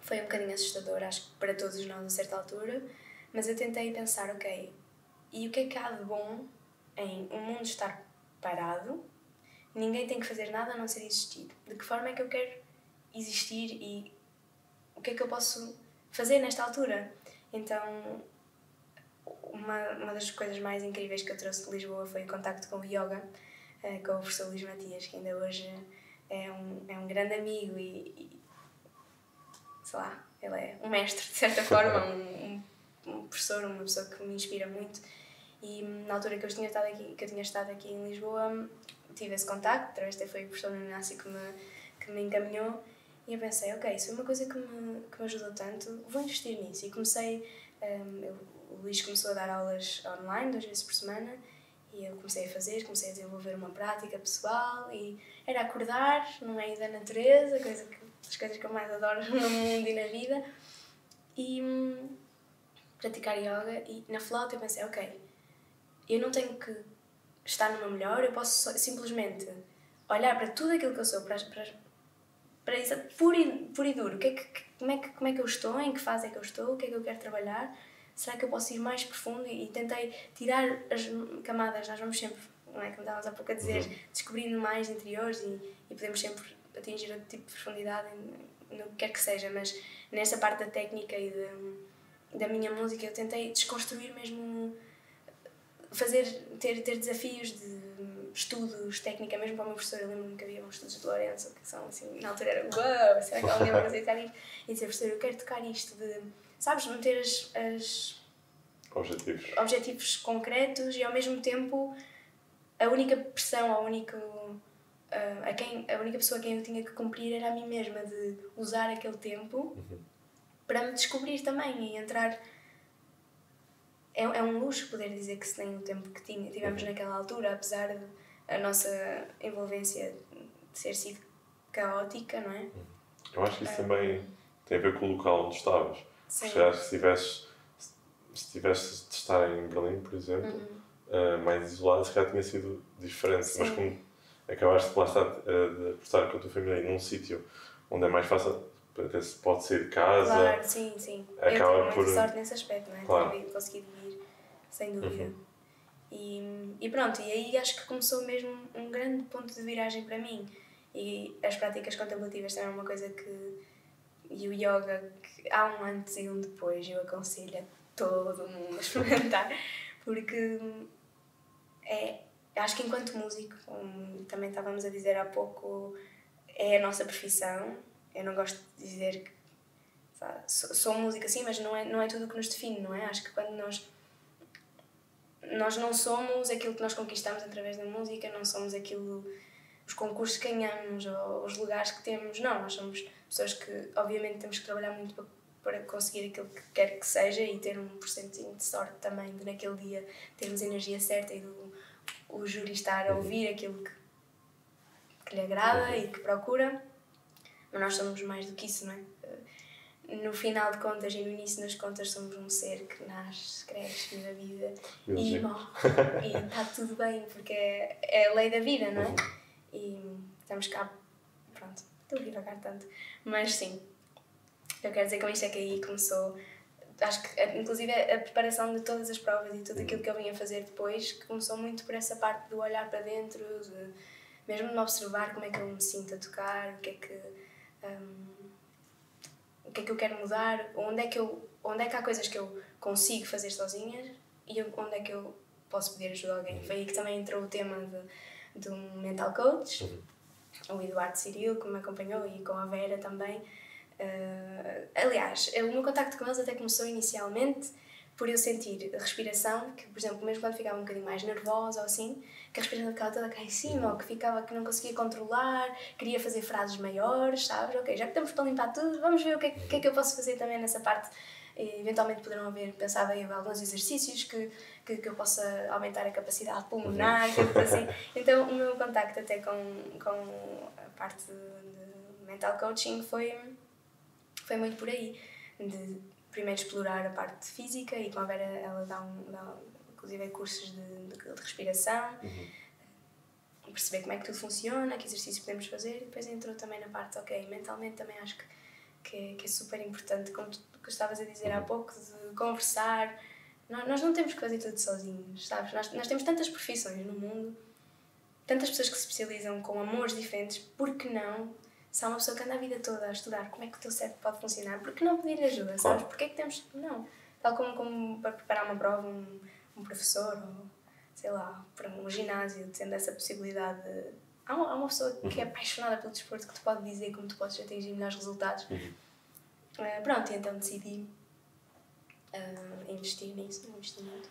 Foi um bocadinho assustador, acho que para todos nós a certa altura, mas eu tentei pensar, ok, e o que é que há de bom em um mundo estar parado, ninguém tem que fazer nada a não ser existir? De que forma é que eu quero existir e o que é que eu posso fazer nesta altura? Então, uma das coisas mais incríveis que eu trouxe de Lisboa foi o contacto com o yoga, com o professor Luís Matias, que ainda hoje é um grande amigo e sei lá, ele é um mestre, de certa forma, um professor, uma pessoa que me inspira muito. E na altura que eu tinha estado aqui em Lisboa, tive esse contacto, através de foi o professor Inácio que me encaminhou, e eu pensei, ok, isso é uma coisa que me ajudou tanto, vou investir nisso. E comecei, o Luís começou a dar aulas online 2 vezes por semana, e eu comecei a desenvolver uma prática pessoal, e era acordar no meio da natureza, das coisas que eu mais adoro no mundo e na vida, e praticar yoga. E na flauta eu pensei, ok, eu não tenho que estar no meu melhor, eu posso simplesmente olhar para tudo aquilo que eu sou, para isso puro e duro. Como é que eu estou, em que fase é que eu estou, o que é que eu quero trabalhar, será que eu posso ir mais profundo? E tentei tirar as camadas, nós vamos sempre, não é, como estávamos há pouco a dizer, descobrindo mais interiores e podemos sempre atingir outro tipo de profundidade no que quer que seja, mas nessa parte da técnica e da minha música eu tentei desconstruir mesmo, ter desafios de estudos, técnica, mesmo para o meu professor. Eu lembro-me que havia uns estudos de Lourenço que são assim, na altura era uau, será que alguém vai fazer tocar isto? E dizer, professor, eu quero tocar isto, sabes, meter as objetivos concretos e ao mesmo tempo a única pressão, a única pessoa a quem eu tinha que cumprir era a mim mesma, de usar aquele tempo para me descobrir também e entrar. É um luxo poder dizer que se tem o tempo que tivemos naquela altura, apesar de a nossa envolvência de ter sido caótica, não é? Eu acho que isso também tem a ver com o local onde estavas. Sim. Se tivesses de estar em Berlim, por exemplo, mais isolado, se calhar tinha sido diferente. Sim. Mas como acabaste de lá estar, de estar com a tua família num sítio onde é mais fácil, até se pode sair de casa. Claro, sim. Acaba eu tive muita sorte nesse aspecto, não é? Claro. Ter conseguido vir, sem dúvida. E pronto, e aí acho que começou mesmo um grande ponto de viragem para mim. E as práticas contemplativas também é uma coisa que... E o yoga, que há um antes e um depois, eu aconselho a todo mundo a experimentar, porque acho que enquanto músico, como também estávamos a dizer há pouco, é a nossa profissão. Eu não gosto de dizer que sou música, sim, mas não é tudo o que nos define, não é? Acho que quando nós não somos aquilo que nós conquistamos através da música, não somos os concursos que ganhamos ou os lugares que temos, não, nós somos pessoas que obviamente temos que trabalhar muito para conseguir aquilo que quer que seja e ter um porcentinho de sorte também de naquele dia termos a energia certa e o júri estar a ouvir aquilo que lhe agrada e que procura. Mas nós somos mais do que isso, não é? No final de contas e no início das contas somos um ser que nasce, cresce, vive a vida e morre. E está tudo bem, porque é a lei da vida, não é? E estamos cá, pronto, estou a divagar tanto. Mas sim, eu quero dizer com isto é que aí começou, acho que inclusive a preparação de todas as provas e tudo aquilo que eu vinha fazer depois, que começou muito por essa parte do olhar para dentro, mesmo de me observar como é que eu me sinto a tocar, o que é que eu quero mudar, onde é que há coisas que eu consigo fazer sozinha e onde é que eu posso pedir ajuda a alguém. Foi aí que também entrou o tema de um mental coach, o Eduardo Cirilo, que me acompanhou, e com a Vera também. Aliás, o meu contacto com eles até começou inicialmente por eu sentir a respiração, que, por exemplo, mesmo quando ficava um bocadinho mais nervosa ou assim, que a respiração ficava toda cá em cima, ou que não conseguia controlar, queria fazer frases maiores, sabes? Ok, já que estamos para limpar tudo, vamos ver o que é que eu posso fazer também nessa parte. E, eventualmente poderão haver, pensava em alguns exercícios que eu possa aumentar a capacidade pulmonar, assim. Então o meu contacto até com a parte de mental coaching foi muito por aí, de primeiro explorar a parte física, e com a Vera ela dá inclusive cursos de respiração, perceber como é que tudo funciona, que exercícios podemos fazer, e depois entrou também na parte, ok, mentalmente também acho que é super importante, como tu estavas a dizer há pouco, de conversar. Nós não temos que fazer tudo sozinhos, sabes? Nós temos tantas profissões no mundo, tantas pessoas que se especializam com amores diferentes, por que não? Se há uma pessoa que anda a vida toda a estudar como é que o teu cérebro pode funcionar, por que não pedir ajuda, sabes? Porque é que temos... Não. Tal como para preparar uma prova, um professor, ou sei lá, para um ginásio, tendo essa possibilidade de... Há uma pessoa que é apaixonada pelo desporto que te pode dizer como tu podes atingir melhores resultados. Pronto, e então decidi investir nisso, no investimento.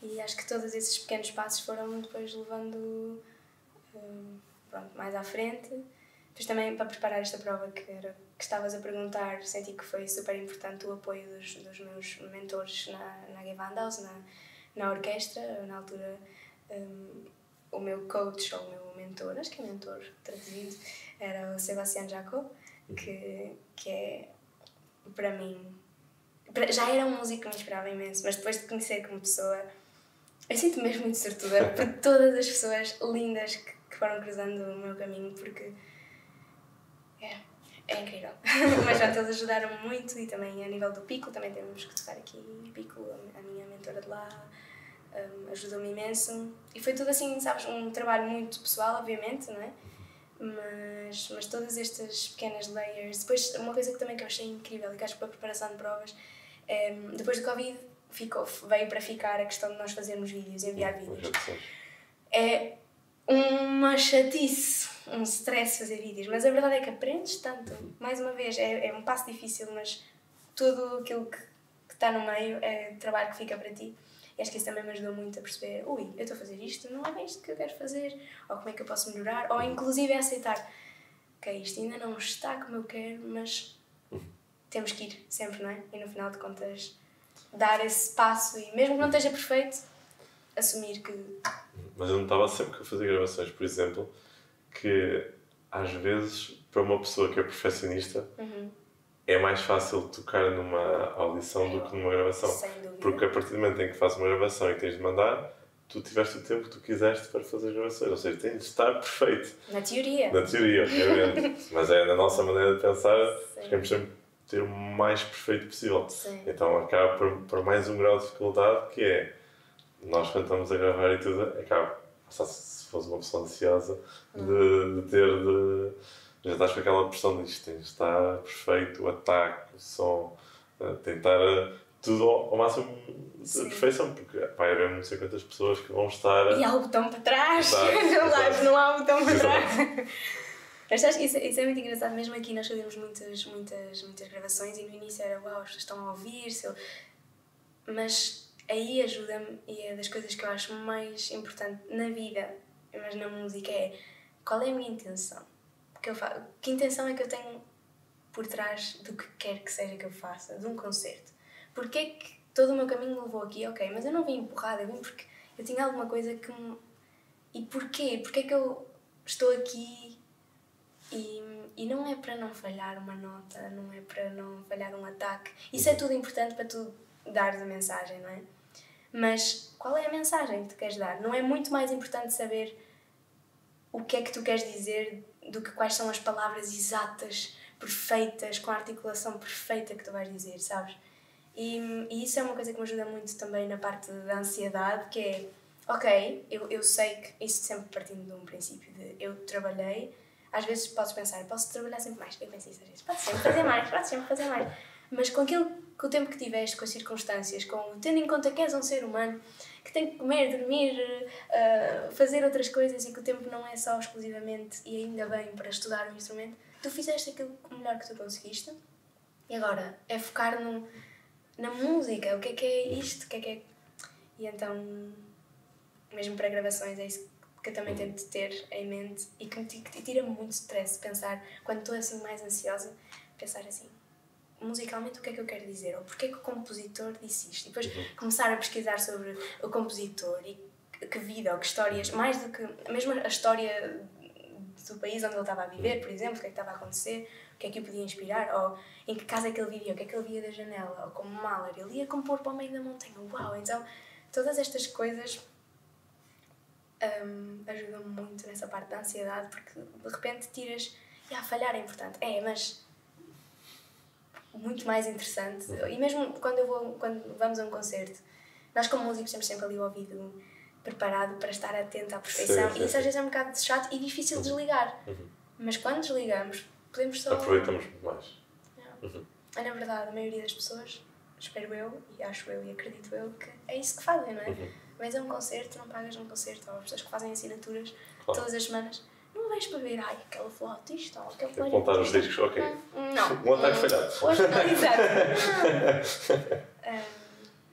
E acho que todos esses pequenos passos foram depois levando mais à frente. Depois também, para preparar esta prova que estavas a perguntar, senti que foi super importante o apoio dos meus mentores na Gewandhaus, na orquestra. Na altura, o meu coach, ou o meu mentor, acho que é mentor traduzido, era o Sebastian Jacob, que é, para mim, já era um músico que me inspirava imenso, mas depois de conhecer como pessoa, eu sinto-me mesmo muito sortuda por todas as pessoas lindas que foram cruzando o meu caminho, porque é incrível. Mas já eles ajudaram muito, e também a nível do Pico, também temos que tocar aqui. Pico, a minha mentora de lá, ajudou-me imenso. E foi tudo assim, sabes, um trabalho muito pessoal, obviamente, não é? Mas todas estas pequenas layers. Depois, uma coisa que também que eu achei incrível e que acho que para a preparação de provas, depois do Covid veio para ficar a questão de nós fazermos vídeos, enviar vídeos. É uma chatice, um stress fazer vídeos, mas a verdade é que aprendes tanto. Mais uma vez, é um passo difícil, mas tudo aquilo que está no meio é trabalho que fica para ti. E acho que isso também me ajudou muito a perceber, eu estou a fazer isto, não é bem isto que eu quero fazer, ou como é que eu posso melhorar, ou inclusive a aceitar que isto ainda não está como eu quero, mas temos que ir sempre, não é? E no final de contas, dar esse passo, e mesmo que não esteja perfeito, assumir que... Mas eu notava sempre que eu fazia gravações, por exemplo, que às vezes, para uma pessoa que é perfeccionista, é mais fácil tocar numa audição do que numa gravação. Sem dúvida. Porque a partir do momento em que fazes uma gravação e tens de mandar, tu tiveste o tempo que tu quiseste para fazer as gravações. Ou seja, tem de estar perfeito. Na teoria. Na teoria, obviamente. Mas é na nossa maneira de pensar, queremos sempre ter o mais perfeito possível. Sim. Então acaba por mais um grau de dificuldade, que é, nós quando estamos a gravar e tudo, acaba, se fosse uma pessoa ansiosa, já estás com aquela pressão de isto, tem de estar perfeito, o ataque, o som, tentar tudo ao máximo de perfeição, porque vai haver não sei quantas pessoas que vão estar... E há o botão para trás, no live não há o botão para trás. Mas acho que isso é muito engraçado, mesmo aqui nós fazemos muitas gravações, e no início era, uau, as pessoas estão a ouvir-se, mas aí ajuda-me, e é das coisas que eu acho mais importante na vida, mas na música, é qual é a minha intenção? Que intenção é que eu tenho por trás do que quer que seja que eu faça, de um concerto. Porque é que todo o meu caminho me levou aqui? Ok, mas eu não vim empurrada, eu vim porque eu tinha alguma coisa que me... E porquê? Porquê é que eu estou aqui? E não é para não falhar uma nota, não é para não falhar um ataque. Isso é tudo importante para tu dares a mensagem, não é? Mas qual é a mensagem que tu queres dar? Não é muito mais importante saber o que é que tu queres dizer do que quais são as palavras exatas, perfeitas, com a articulação perfeita que tu vais dizer, sabes? E isso é uma coisa que me ajuda muito também na parte da ansiedade, que é, ok, eu sei que, isso sempre partindo de um princípio de eu trabalhei, às vezes podes pensar, posso trabalhar sempre mais, eu penso isso às vezes, pode sempre fazer mais, mas com o tempo que tiveste, com as circunstâncias, tendo em conta que és um ser humano, que tem que comer, dormir, fazer outras coisas e que o tempo não é só exclusivamente, e ainda bem, para estudar um instrumento, tu fizeste aquilo melhor que tu conseguiste, e agora é focar na música, o que é isto, o que é... E então, mesmo para gravações, é isso que eu também tento ter em mente e que me tira muito stress pensar, quando estou assim mais ansiosa, pensar assim, musicalmente o que é que eu quero dizer, ou porque é que o compositor disse isto, e depois começar a pesquisar sobre o compositor e que vida ou que histórias, mais do que mesmo a história do país onde ele estava a viver, por exemplo, o que é que estava a acontecer, o que é que o podia inspirar, ou em que casa é que ele vivia, o que é que ele via da janela, ou como Mahler, ele ia compor para o meio da montanha, uau, então todas estas coisas ajudam-me muito nessa parte da ansiedade, porque de repente tiras, falhar é importante, mas muito mais interessante, e mesmo quando vamos a um concerto, nós como músicos temos sempre ali o ouvido preparado para estar atento à perfeição, e isso às vezes é um bocado chato e difícil de desligar, mas quando desligamos podemos só... Aproveitamos mais. Na verdade, a maioria das pessoas, espero eu, e acho eu e acredito eu, que é isso que fazem, não é? Vais a um concerto, não pagas num concerto, ou as pessoas que fazem assinaturas todas as semanas, não vais para ver, aquele flautista, ou aquele planeista. Apontar os discos, ok. Não. Um ataque falhado. Hoje não, exato.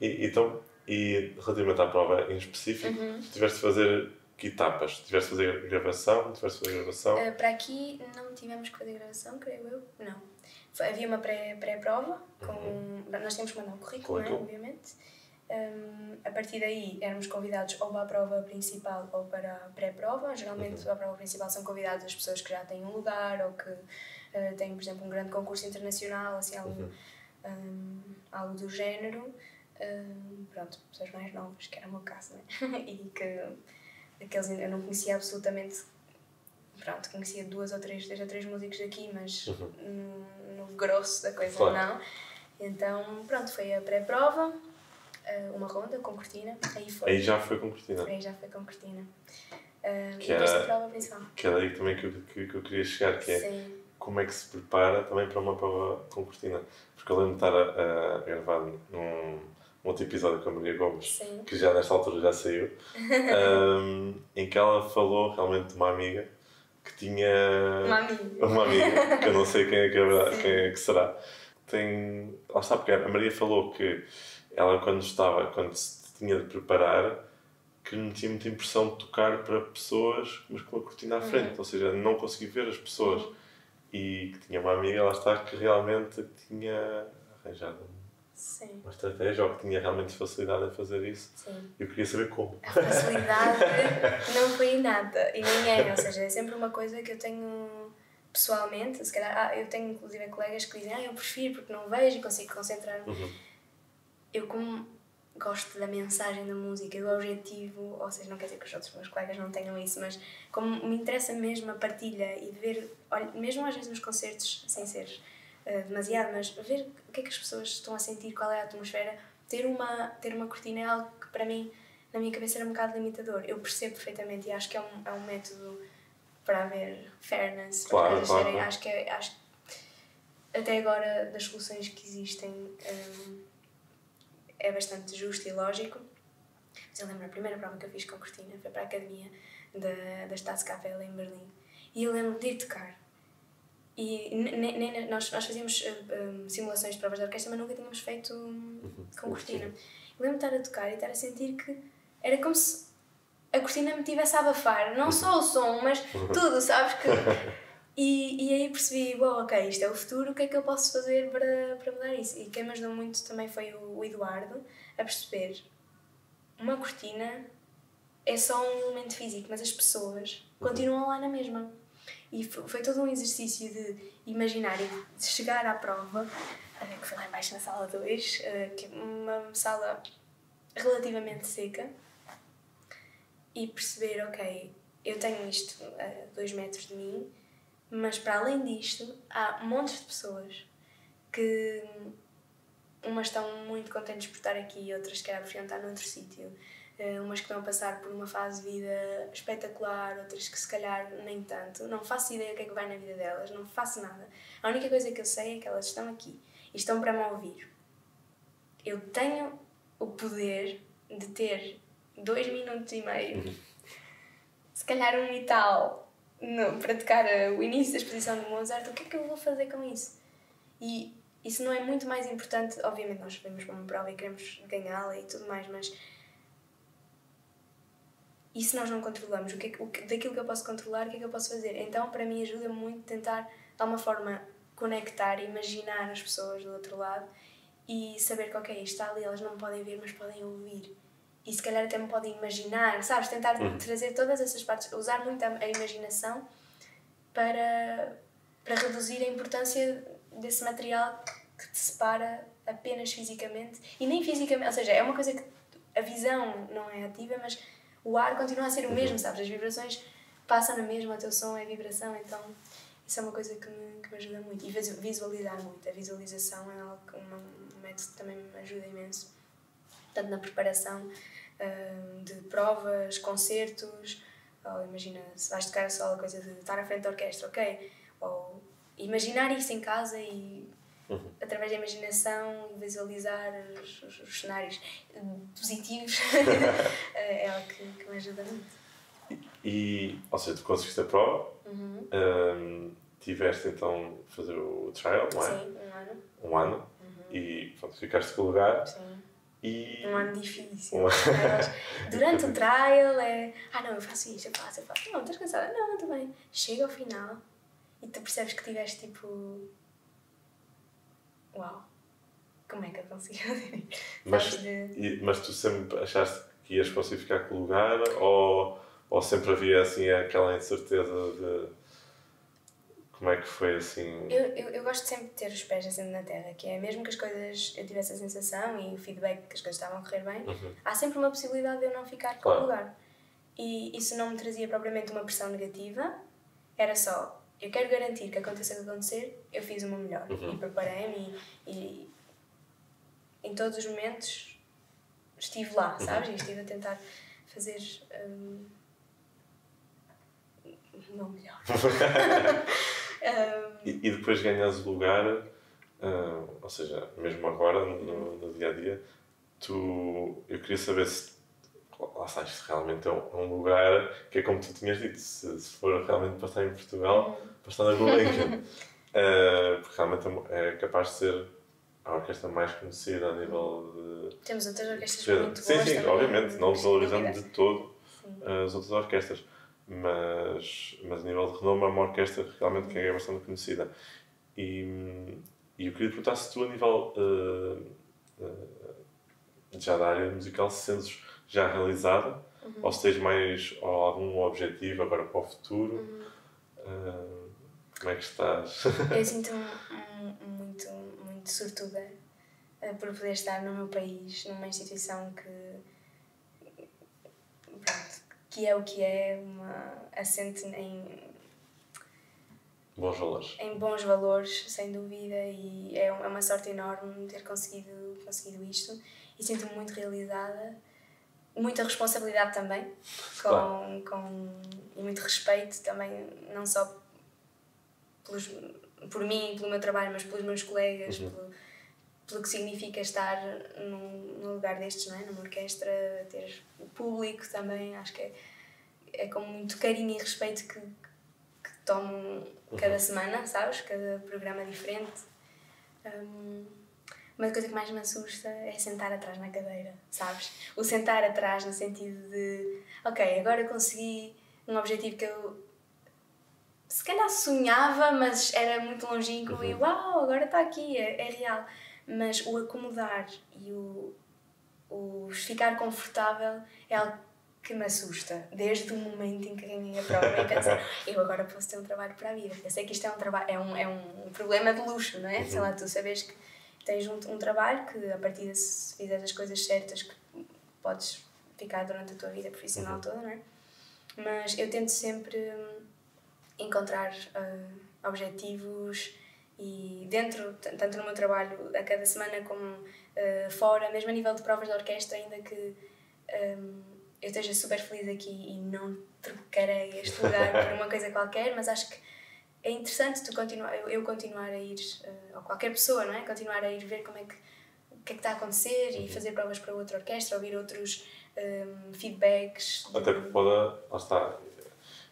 Então, e relativamente à prova em específico, tiveste de fazer que etapas? Tiveste de fazer gravação? Para aqui não tivemos que fazer gravação, creio eu. Não. Havia uma pré-prova, nós tínhamos que mandar um currículo, não é? Obviamente. A partir daí éramos convidados ou para a prova principal ou para a pré-prova. Geralmente para a prova principal são convidados as pessoas que já têm um lugar ou que têm, por exemplo, um grande concurso internacional, assim, algo do género. Pronto, pessoas mais novas, que era o meu caso, não é? E que aqueles eu não conhecia absolutamente. Pronto, conhecia dois ou três músicos daqui, mas no grosso da coisa não. Então, pronto, foi a pré-prova, uma ronda com cortina, Aí já foi com cortina. E depois a prova principal. Que é daí também que eu queria chegar, que é como é que se prepara também para uma prova com cortina. Porque eu lembro de estar a gravar num outro episódio com a Maria Gomes, que já nesta altura já saiu, em que ela falou realmente de uma amiga que tinha... Uma amiga, que eu não sei quem é que será. Lá está, porque a Maria falou que ela quando se tinha de preparar, que não tinha muita impressão de tocar para pessoas, mas com a cortina à frente, ou seja, não conseguia ver as pessoas. E que tinha uma amiga, lá está, que realmente tinha arranjado uma estratégia, ou que tinha realmente facilidade em fazer isso. E eu queria saber como. A facilidade não foi nada, e nem é, ou seja, é sempre uma coisa que eu tenho pessoalmente, se calhar, eu tenho inclusive colegas que dizem, eu prefiro porque não vejo e consigo concentrar-me. Eu como gosto da mensagem da música, do objetivo, ou seja, não quer dizer que os outros meus colegas não tenham isso, mas como me interessa mesmo a partilha e ver, mesmo às vezes nos concertos, sem ser demasiado, mas ver o que é que as pessoas estão a sentir, qual é a atmosfera, ter uma cortina é algo que para mim, na minha cabeça, era um bocado limitador. Eu percebo perfeitamente e acho que é um método para haver fairness, para as coisas serem, acho que até agora das soluções que existem é bastante justo e lógico. Mas eu lembro, a primeira prova que eu fiz com cortina foi para a academia da Staatskapelle em Berlim, e eu lembro de ir tocar. E nós fazíamos simulações de provas de orquestra, mas nunca tínhamos feito com cortina. Eu lembro de estar a tocar e estar a sentir que era como se a cortina me tivesse a abafar, não só o som, mas tudo, sabes? E aí percebi, bom, ok, isto é o futuro, o que é que eu posso fazer para mudar isso? E quem me ajudou muito também foi o Eduardo, a perceber, uma cortina é só um elemento físico, mas as pessoas continuam lá na mesma. E foi todo um exercício de imaginar e de chegar à prova, que foi lá embaixo na sala 2, que é uma sala relativamente seca, e perceber, ok, eu tenho isto a 2 metros de mim, mas para além disto há montes de pessoas que umas estão muito contentes por estar aqui, outras se calhar preferiam estar noutro sítio, umas que estão a passar por uma fase de vida espetacular, outras que se calhar nem tanto. Não faço ideia o que é que vai na vida delas, não faço nada. A única coisa que eu sei é que elas estão aqui e estão para me ouvir. Eu tenho o poder de ter 2 minutos e meio, se calhar 1 e tal, para tocar o início da exposição de Mozart. O que é que eu vou fazer com isso? E isso não é muito mais importante. Obviamente nós vamos para uma prova e queremos ganhá-la e tudo mais, mas isso nós não controlamos. Daquilo que eu posso controlar, o que é que eu posso fazer? Então, para mim, ajuda muito tentar, de alguma forma, conectar, imaginar as pessoas do outro lado e saber que, ok, isto está ali, elas não podem ver, mas podem ouvir. E se calhar até me podem imaginar, sabes? Tentar trazer todas essas partes, usar muito a imaginação para reduzir a importância desse material que te separa apenas fisicamente. E nem fisicamente, ou seja, é uma coisa que a visão não é ativa, mas o ar continua a ser o mesmo, sabes? As vibrações passam na mesma, o teu som é vibração, então isso é uma coisa que me ajuda muito. E visualizar muito. A visualização é algo, um método que também me ajuda imenso. Tanto na preparação de provas, concertos, ou imagina, se vais tocar só a coisa de estar à frente da orquestra, ok? Ou imaginar isso em casa e através da imaginação visualizar os cenários positivos é algo que me ajuda muito. E, ou seja, tu conseguiste a prova, tiveste então a fazer o trial, não é? Sim, 1 ano. 1 ano, e pronto, ficaste com o lugar. Sim. E... 1 ano difícil. Durante o trial é... não, eu faço isto, eu faço. Não, estás cansada? Não, estou bem. Chega ao final e tu percebes que tiveste tipo... Uau, como é que eu consigo fazer isto? Mas tu sempre achaste que ias conseguir ficar com o lugar ou sempre havia assim aquela incerteza de como é que foi assim? Eu gosto sempre de ter os pés assim na terra, que é mesmo que as coisas, eu tivesse a sensação e o feedback que as coisas estavam a correr bem, há sempre uma possibilidade de eu não ficar com o lugar. E isso não me trazia propriamente uma pressão negativa, era só... Eu quero garantir que aconteça o que acontecer, eu fiz o meu melhor. E preparei-me e em todos os momentos estive lá, sabes? E estive a tentar fazer o meu melhor. E depois ganhas o lugar, ou seja, mesmo agora, no dia-a-dia, eu queria saber se lá está, isto realmente é um lugar que é como tu tinhas dito, se for realmente para estar em Portugal, para estar na Gulbenkian, porque realmente é capaz de ser a orquestra mais conhecida a nível de... Temos outras orquestras muito boas. Sim, obviamente, não desvalorizando de todo as outras orquestras, mas a nível de renome é uma orquestra realmente que é bastante conhecida. E eu queria perguntar se tu, a nível já da área musical, se sentes já realizada, ou se tens mais algum objetivo agora para o futuro. Como é que estás? Eu sinto-me muito sortuda por poder estar no meu país, numa instituição que é o que é, assente em bons valores. Em bons valores, sem dúvida, e é uma sorte enorme ter conseguido isto, e sinto-me muito realizada, muita responsabilidade também, e muito respeito também, não só por mim e pelo meu trabalho, mas pelos meus colegas, pelo que significa estar num lugar destes, não é? Numa orquestra, ter o público também, acho que é com muito carinho e respeito que tomo cada semana, sabes? Cada programa diferente. Uma coisa que mais me assusta é sentar atrás na cadeira, sabes? O sentar atrás no sentido de, ok, agora consegui um objetivo que eu se calhar sonhava, mas era muito longínquo e uau, agora está aqui, é real. Mas o acomodar e o ficar confortável é algo que me assusta, desde o momento em que ganhei a prova e pensei, eu agora posso ter um trabalho para a vida. Eu sei que isto é um trabalho, é um problema de luxo, não é? Sei lá, tu sabes que tens um trabalho que, a partir de se fizeres as coisas certas, que podes ficar durante a tua vida profissional toda, não é? Mas eu tento sempre encontrar objetivos e dentro, tanto no meu trabalho a cada semana como fora, mesmo a nível de provas de orquestra, ainda que eu esteja super feliz aqui e não trocarei este lugar por uma coisa qualquer, mas acho que é interessante eu continuar a ir, ou qualquer pessoa, não é? Continuar a ir ver o que é que está a acontecer e fazer provas para outra orquestra, ouvir outros feedbacks. Até porque lá está,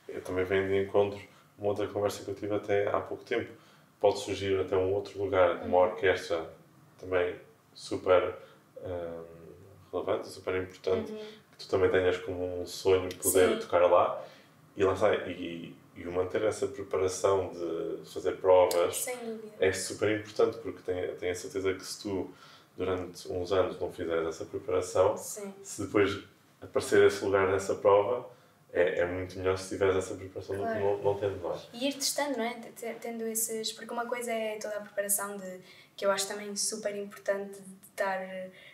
eu também venho de encontro, uma outra conversa que eu tive até há pouco tempo. Pode surgir até um outro lugar, uma orquestra também super relevante, super importante, que tu também tenhas como um sonho poder tocar lá. E lá está, e o manter essa preparação de fazer provas é super importante, porque tenho a certeza que se tu durante uns anos não fizeres essa preparação, se depois aparecer esse lugar nessa prova, é muito melhor se tiveres essa preparação do que não tendo mais. E ir testando, não é? Tendo esses... Porque uma coisa é toda a preparação que eu acho também super importante de estar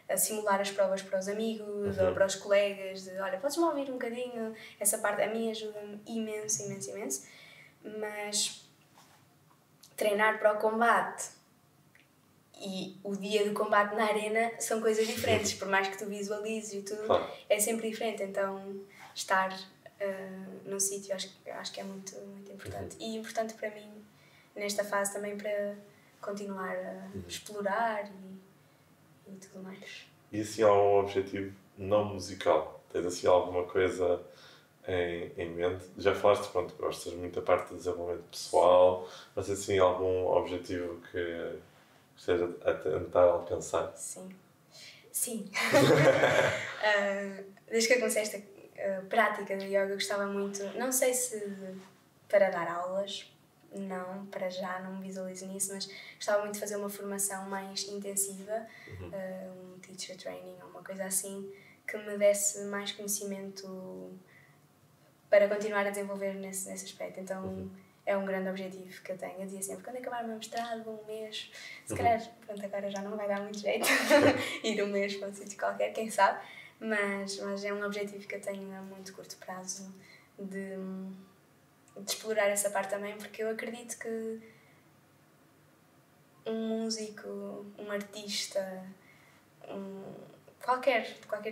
a simular as provas para os amigos ou para os colegas, de olha, podes-me ouvir um bocadinho, essa parte a mim ajuda-me imenso, imenso, imenso. Mas treinar para o combate e o dia do combate na arena são coisas diferentes, por mais que tu visualizes e tudo, é sempre diferente. Então, estar no sítio acho que é muito, muito importante. E importante para mim, nesta fase, também para continuar a explorar e tudo mais. E assim, há um objetivo não musical? Tens assim alguma coisa em mente? Já falaste, pronto, gostas muito da parte do desenvolvimento pessoal, mas assim, algum objetivo que esteja a tentar alcançar? Sim. Desde que eu comecei esta prática de yoga, eu gostava muito, não sei se para dar aulas, não, para já não me visualizo nisso, mas gostava muito de fazer uma formação mais intensiva, um teacher training ou uma coisa assim, que me desse mais conhecimento para continuar a desenvolver nesse aspecto. Então é um grande objetivo que eu tenho. Eu dizia sempre, quando acabar o meu mestrado, um mês, se calhar, pronto, agora já não vai dar muito jeito ir um mês para um sítio qualquer, quem sabe, mas é um objetivo que eu tenho a muito curto prazo de explorar essa parte também, porque eu acredito que um músico, um artista, qualquer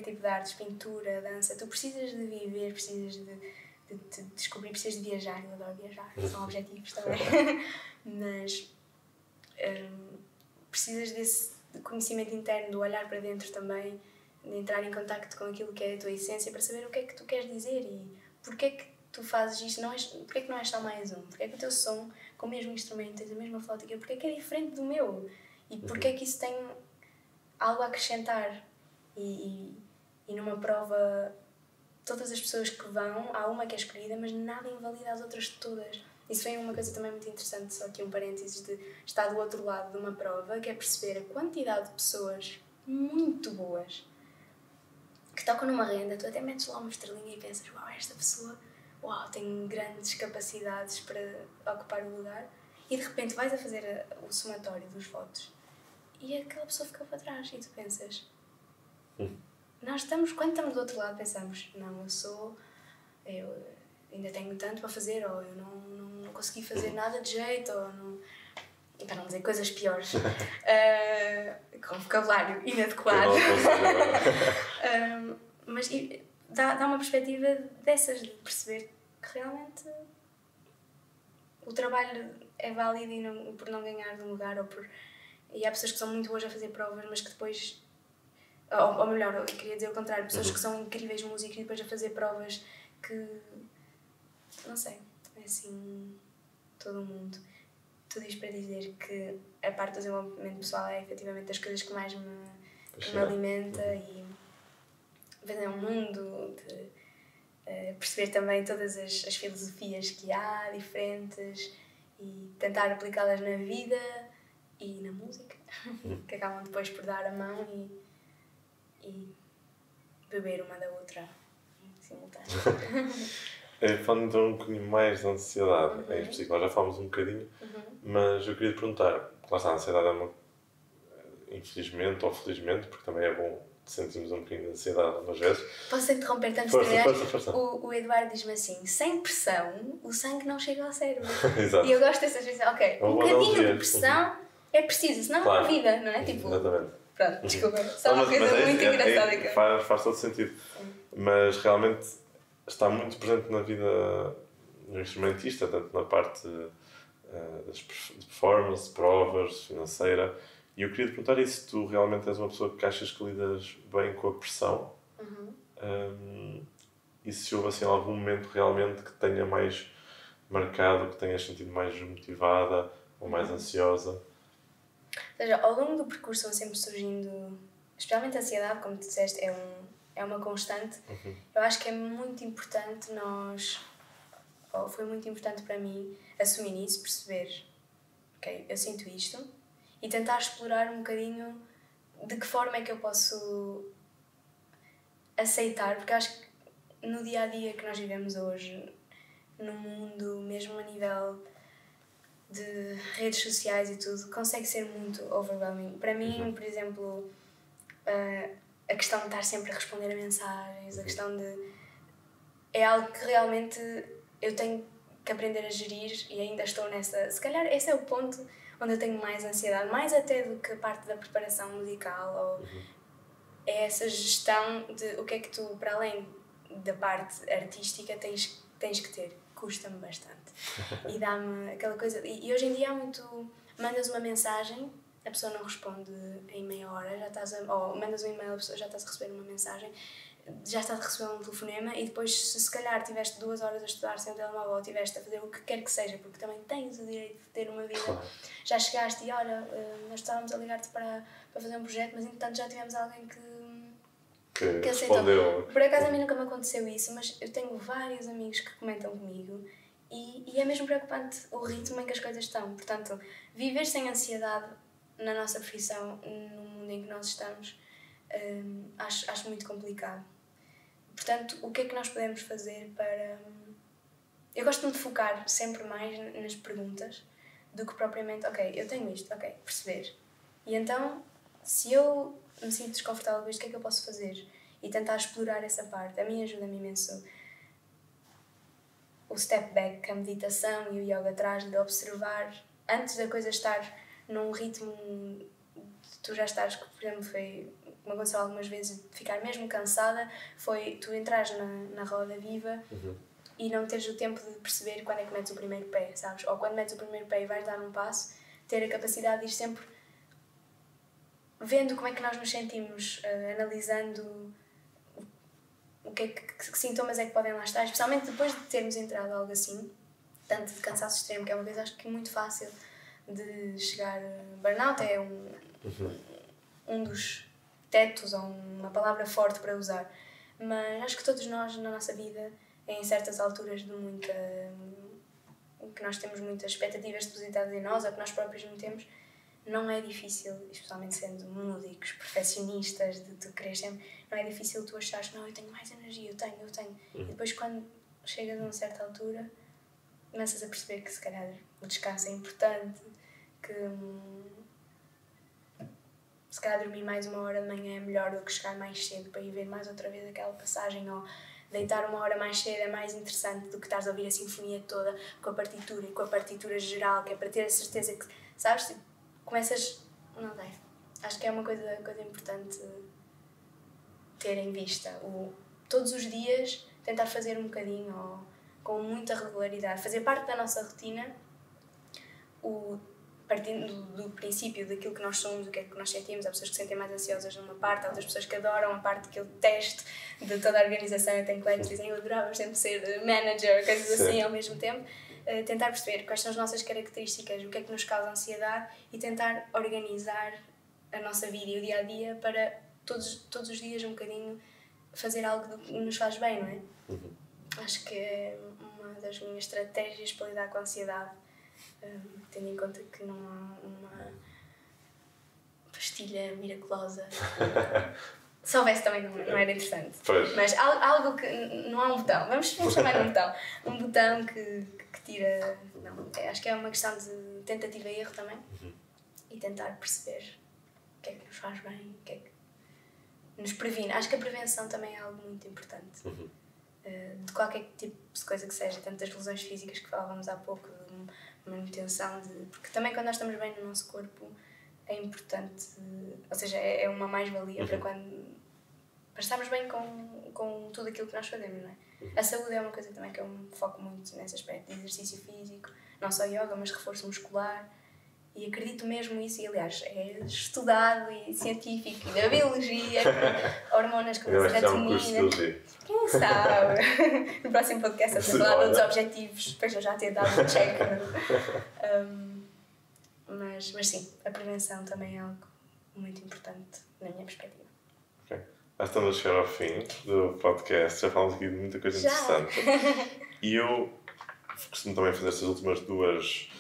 tipo de artes, pintura, dança, tu precisas de viver, precisas de descobrir, precisas de viajar. Eu adoro viajar, são objetivos também. Mas precisas desse conhecimento interno, do olhar para dentro também, de entrar em contacto com aquilo que é a tua essência para saber o que é que tu queres dizer e porque é que tu fazes isto, porque é que não és só mais um, porque é que o teu som, com o mesmo instrumento, tens a mesma flauta que eu, porque é que é diferente do meu e porque é que isso tem algo a acrescentar e numa prova todas as pessoas que vão, há uma que é escolhida, mas nada invalida as outras todas. Isso foi uma coisa também muito interessante, só aqui um parênteses, de estar do outro lado de uma prova, que é perceber a quantidade de pessoas muito boas que tocam numa renda, tu até metes lá uma estrelinha e pensas, uau, esta pessoa, uau, tem grandes capacidades para ocupar o lugar, e de repente vais a fazer o somatório dos votos e aquela pessoa ficou para trás e tu pensas... Quando estamos do outro lado, pensamos, não, eu ainda tenho tanto para fazer, ou eu não consegui fazer nada de jeito, ou não... E para não dizer coisas piores, com vocabulário inadequado. Mas dá uma perspectiva dessas, de perceber que realmente o trabalho é válido por não ganhar de um lugar, e há pessoas que são muito boas a fazer provas, mas que depois... Ou melhor, eu queria dizer o contrário, pessoas que são incríveis músicos e depois a fazer provas que... Não sei, é assim... Todo o mundo. Tudo isto para dizer que a parte do desenvolvimento pessoal é efetivamente das coisas que mais me alimenta e ver um mundo perceber também todas as filosofias que há, diferentes, e tentar aplicá-las na vida e na música, que acabam depois por dar a mão e beber uma da outra em simultâneo. Falando então um bocadinho mais da ansiedade, em específico, nós já falámos um bocadinho, mas eu queria te perguntar, lá está, a ansiedade é uma, infelizmente ou felizmente, porque também é bom sentirmos um bocadinho de ansiedade algumas vezes. Posso interromper tanto de força. O Eduardo diz-me assim, sem pressão, o sangue não chega ao cérebro. Exato. E eu gosto dessas vezes, ok, um bocadinho de pressão é preciso, senão é uma vida, não é? Tipo, exatamente. Pronto, desculpa, só uma coisa muito engraçada que faz todo sentido. Mas realmente está muito presente na vida do instrumentista, tanto na parte de performance, provas, financeira. E eu queria te perguntar se tu realmente és uma pessoa que achas que lidas bem com a pressão. E se houve assim algum momento realmente que tenha mais marcado, que tenhas sentido mais motivada ou mais ansiosa. Ou seja, ao longo do percurso vão sempre surgindo, especialmente a ansiedade, como tu disseste, é uma constante. Eu acho que é muito importante foi muito importante para mim assumir isso, perceber, ok, eu sinto isto, e tentar explorar um bocadinho de que forma é que eu posso aceitar, porque acho que no dia a dia que nós vivemos hoje, no mundo, mesmo a nível de redes sociais e tudo, consegue ser muito overwhelming. Para mim, por exemplo, a questão de estar sempre a responder a mensagens, a questão de... é algo que realmente eu tenho que aprender a gerir e ainda estou nessa... Se calhar esse é o ponto onde eu tenho mais ansiedade, mais até do que a parte da preparação musical, ou é essa gestão de o que é que tu, para além da parte artística, tens que ter. Custa-me bastante. E dá-me aquela coisa... E hoje em dia há muito... Mandas uma mensagem, a pessoa não responde em meia hora, já estás ou mandas um e-mail, a pessoa já estás a receber uma mensagem, já estás a receber um telefonema, e depois, se calhar tiveste 2 horas a estudar sem telemóvel, ou tiveste a fazer o que quer que seja, porque também tens o direito de ter uma vida, já chegaste e olha, nós estávamos a ligar-te para fazer um projeto, mas entretanto já tivemos alguém que aceitou. Por acaso a mim nunca me aconteceu isso, mas eu tenho vários amigos que comentam comigo e é mesmo preocupante o ritmo em que as coisas estão. Portanto, viver sem ansiedade na nossa profissão, no mundo em que nós estamos, acho muito complicado. Portanto, o que é que nós podemos fazer para... Eu gosto de focar sempre mais nas perguntas do que propriamente, ok, eu tenho isto, ok, perceber. E então, se eu me sinto desconfortável com isto, o que é que eu posso fazer? E tentar explorar essa parte. A mim ajuda-me imenso o step back, a meditação e o yoga traz de observar, antes da coisa estar num ritmo de tu já estás, por exemplo, foi, me aconteceu algumas vezes, de ficar mesmo cansada, foi tu entrares na roda viva e não teres o tempo de perceber quando é que metes o primeiro pé, sabes? Ou quando metes o primeiro pé e vais dar um passo, ter a capacidade de ir sempre vendo como é que nós nos sentimos, analisando o que sintomas é que podem lá estar, especialmente depois de termos entrado algo assim, tanto de cansaço extremo, que é uma coisa acho que é muito fácil de chegar a burnout, é um dos tetos, ou uma palavra forte para usar, mas acho que todos nós na nossa vida, em certas alturas de que nós temos muitas expectativas depositadas em nós, ou que nós próprios não temos, não é difícil, especialmente sendo músicos, perfeccionistas, de tu querer sempre, não é difícil tu achares, não, eu tenho mais energia, eu tenho. E depois quando chegas a uma certa altura, começas a perceber que se calhar o descanso é importante, que se calhar dormir mais 1 hora de manhã é melhor do que chegar mais cedo para ir ver mais outra vez aquela passagem, ou deitar 1 hora mais cedo é mais interessante do que estares a ouvir a sinfonia toda com a partitura e com a partitura geral, que é para ter a certeza que, sabes, começas... Não sei. Acho que é uma coisa importante ter em vista. Todos os dias tentar fazer um bocadinho, ou com muita regularidade, fazer parte da nossa rotina, partindo do princípio daquilo que nós somos, o que é que nós sentimos. Há pessoas que se sentem mais ansiosas numa parte, há outras pessoas que adoram a parte que eu detesto de toda a organização. Eu tenho colegas que dizem eu adorava sempre ser manager, coisas assim ao mesmo tempo. Tentar perceber quais são as nossas características, o que é que nos causa ansiedade, e tentar organizar a nossa vida e o dia-a-dia para todos os dias um bocadinho fazer algo que nos faz bem, não é? Acho que é uma das minhas estratégias para lidar com a ansiedade, tendo em conta que não há uma pastilha miraculosa. Se houvesse também não era interessante. Pois. Mas algo que... Não há um botão. Vamos chamar um botão. Um botão que tira... Não, acho que é uma questão de tentativa e erro também. E tentar perceber o que é que nos faz bem, o que é que nos previne. Acho que a prevenção também é algo muito importante. De qualquer tipo de coisa que seja. Tanto das lesões físicas que falávamos há pouco, de manutenção de... Porque também quando nós estamos bem no nosso corpo é importante... Ou seja, é uma mais-valia para estarmos bem com tudo aquilo que nós fazemos, não é? A saúde é uma coisa também que eu me foco muito nesse aspecto de exercício físico, não só yoga, mas reforço muscular, e acredito mesmo nisso, e aliás, é estudado e científico, e da biologia, com hormonas como a serotonina. Quem sabe? No próximo podcast eu vou falar de outros objetivos, depois eu já ter dado um check. Mas sim, a prevenção também é algo muito importante na minha perspectiva. Ok. Já estamos a chegar ao fim do podcast, já falamos aqui de muita coisa interessante. E eu costumo também fazer estas últimas duas,